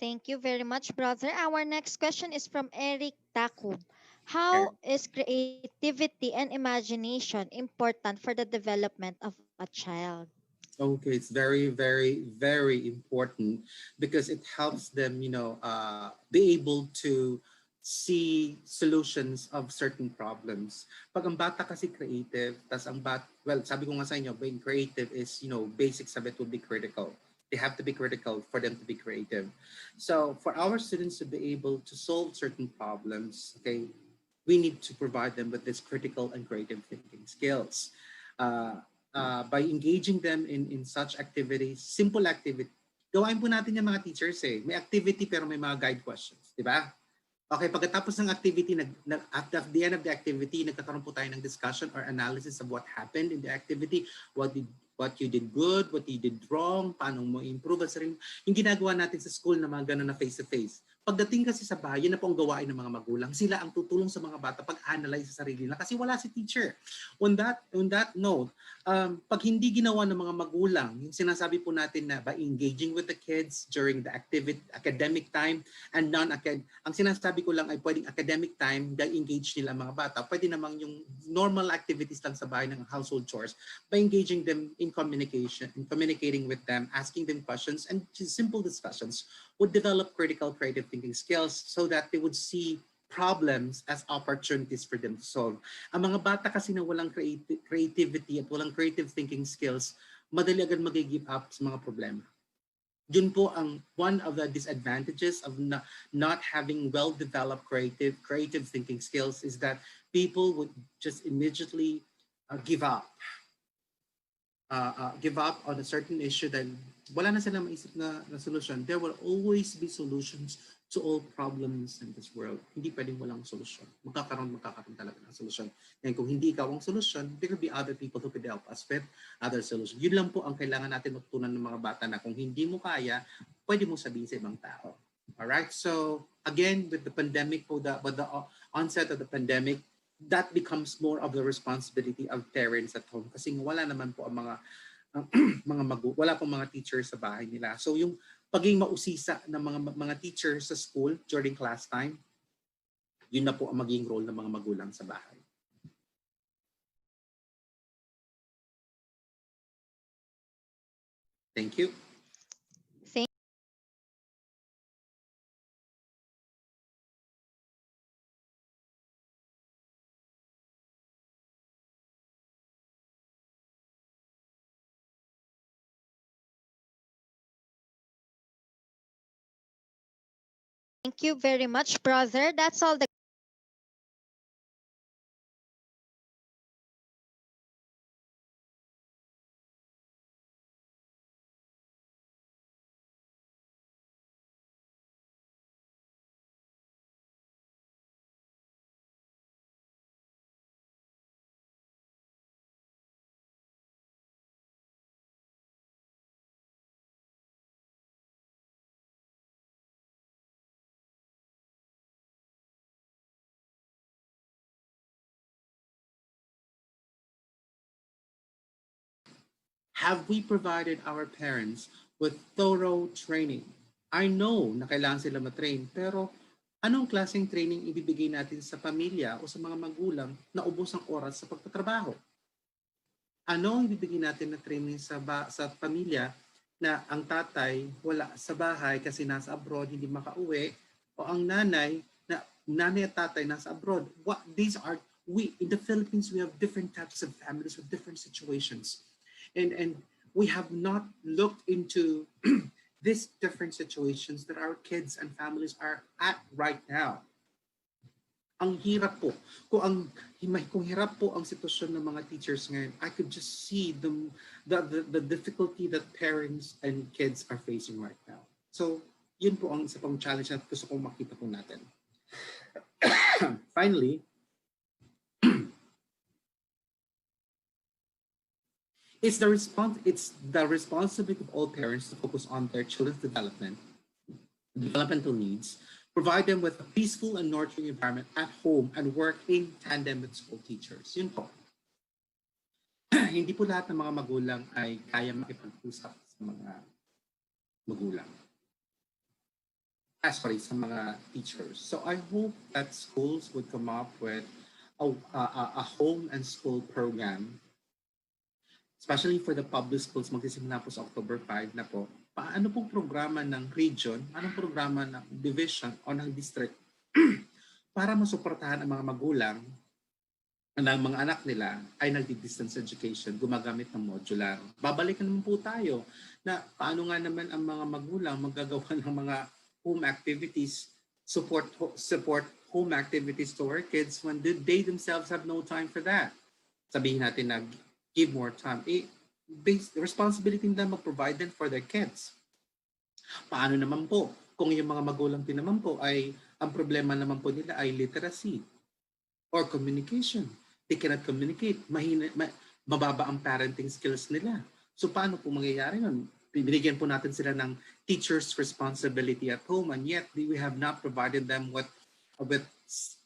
Thank you very much, brother. Our next question is from Eric Takub. How is creativity and imagination important for the development of a child? Okay, it's very, very, very important because it helps them, be able to see solutions of certain problems. Pag ang bata kasi creative, tas sabi ko nga sa inyo, being creative is, basics of it will be critical. They have to be critical for them to be creative. So for our students to be able to solve certain problems, okay, we need to provide them with this critical and creative thinking skills. By engaging them in such activities, simple activity. Gawain po natin yung mga teachers eh. May activity pero may mga guide questions, di ba? Okay, pagkatapos ng activity, at the end of the activity, nagkakaroon po tayo ng discussion or analysis of what happened in the activity, what you did good, what you did wrong, paano mo improve ang sarili. Yung ginagawa natin sa school na mga gano'n na face-to-face. Pagdating kasi sa bahay, yun na po ang gawain ng mga magulang. Sila ang tutulong sa mga bata pag-analyze sa sarili nila kasi wala si teacher. On that note, pag hindi ginawa ng mga magulang, yung sinasabi po natin na by engaging with the kids during the academic time and ang sinasabi ko lang ay pwedeng academic time dahil engage nila ang mga bata. Pwede namang yung normal activities lang sa bahay ng household chores by engaging them in communication, in communicating with them, asking them questions, and simple discussions would develop critical creative thinking skills so that they would see problems as opportunities for them to solve. Ang mga bata kasi na walang creativity at walang creative thinking skills, madali agad mag-give up sa mga problema. Yun po ang one of the disadvantages of not having well-developed creative thinking skills is that people would just immediately give up on a certain issue that wala na sila maisip na solution. There will always be solutions to all problems in this world. Hindi pwedeng walang solution. Magkakaroon talaga ng solution. Ngayon, kung hindi ikaw ang solution, there will be other people who could help us with other solutions. Yun lang po ang kailangan natin matutunan ng mga bata na kung hindi mo kaya, pwede mo sabihin sa ibang tao. Alright? So, again, with the pandemic, with the onset of the pandemic, that becomes more of the responsibility of parents at home kasi wala naman po ang wala pong mga teachers sa bahay nila. So yung pagiging mausisa ng mga teachers sa school during class time, yun na po ang magiging role ng mga magulang sa bahay. Thank you. Thank you very much, brother. That's all the Have we provided our parents with thorough training? I know na kailangan sila matrain, pero anong klaseng training ibibigay natin sa pamilya o sa mga magulang na ubos ang oras sa pagtatrabaho? Ano ang ibibigay natin na training sa pamilya na ang tatay wala sa bahay kasi nasa abroad, hindi makauwi, o ang nanay at tatay nasa abroad? We in the Philippines, we have different types of families with different situations, and we have not looked into these different situations that our kids and families are at right now. Ang hirap po. Kung hirap po ang sitwasyon ng mga teachers ngayon, I could just see the difficulty that parents and kids are facing right now. So, yun po ang isa pang challenge na gusto kong makita po natin. Finally, it's the responsibility of all parents to focus on their children's developmental needs, provide them with a peaceful and nurturing environment at home, and work in tandem with school teachers. Yun po. Hindi po lahat ng mga magulang ay kaya makipag-usap sa mga magulang. Sa mga teachers. So I hope that schools would come up with a home and school program, especially for the public schools. Magsisimula po sa October 5 na po. Paano pong programa ng region, anong programa ng division o ng district para masuportahan ang mga magulang ng mga anak nila ay nagdi-distance education, gumagamit ng modular. Babalikan naman po tayo na paano nga naman ang mga magulang magagawa ng mga home activities, support home activities to our kids when they themselves have no time for that. Sabihin natin na give more time. Responsibility nila mag-provide them for their kids. Paano naman po kung yung mga magulang din naman po ay ang problema naman po nila ay literacy or communication. They cannot communicate. Mababa ang parenting skills nila. So paano po mangyayari nun? Binigyan po natin sila ng teacher's responsibility at home, and yet we have not provided them with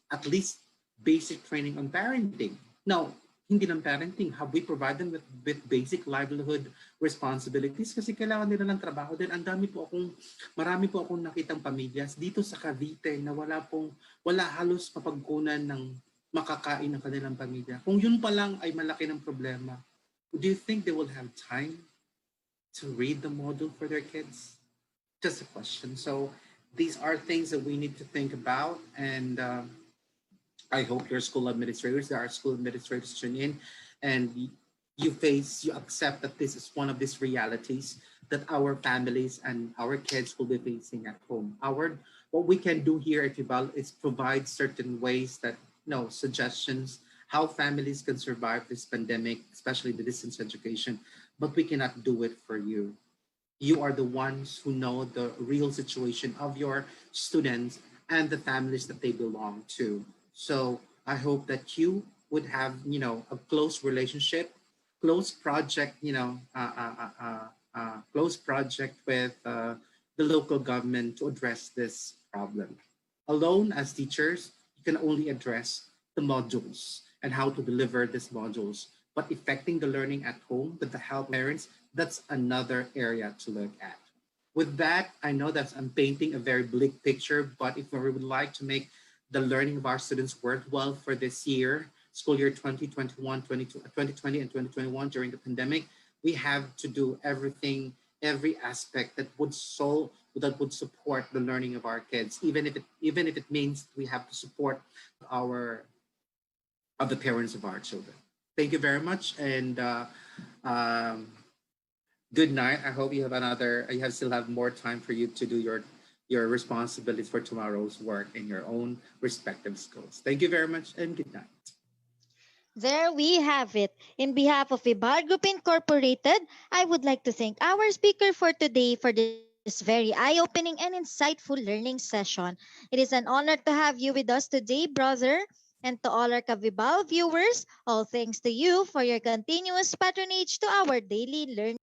at least basic training on parenting. Now, hindi ng parenting, have we provided them with basic livelihood responsibilities? Kasi kailangan nila ng trabaho din. Marami po akong nakitang pamilyas dito sa Cavite na wala halos mapagkunan ng makakain ng kanilang pamilya. Kung yun pa lang ay malaki ng problema, do you think they will have time to read the module for their kids? Just a question. So these are things that we need to think about, and I hope your school administrators, there are school administrators tune in, and you accept that this is one of these realities that our families and our kids will be facing at home. What we can do here at Vibal is provide certain ways that, suggestions, how families can survive this pandemic, especially the distance education, but we cannot do it for you. You are the ones who know the real situation of your students and the families that they belong to. So I hope that you would have, a close relationship, close project, close project with the local government to address this problem. Alone as teachers, you can only address the modules and how to deliver these modules. But affecting the learning at home with the help of parents, that's another area to look at. With that, I know that I'm painting a very bleak picture, but if we would like to make the learning of our students worthwhile for this year, school year 2020 and 2021 during the pandemic, we have to do everything, every aspect that would support the learning of our kids, even if it means we have to support the parents of our children. Thank you very much, and good night. I hope you still have more time for you to do your responsibilities for tomorrow's work in your own respective schools. Thank you very much, and good night. There we have it. In behalf of Vibal Group Incorporated, I would like to thank our speaker for today for this very eye-opening and insightful learning session. It is an honor to have you with us today, brother. And to all our Kavibal viewers, all thanks to you for your continuous patronage to our daily learning.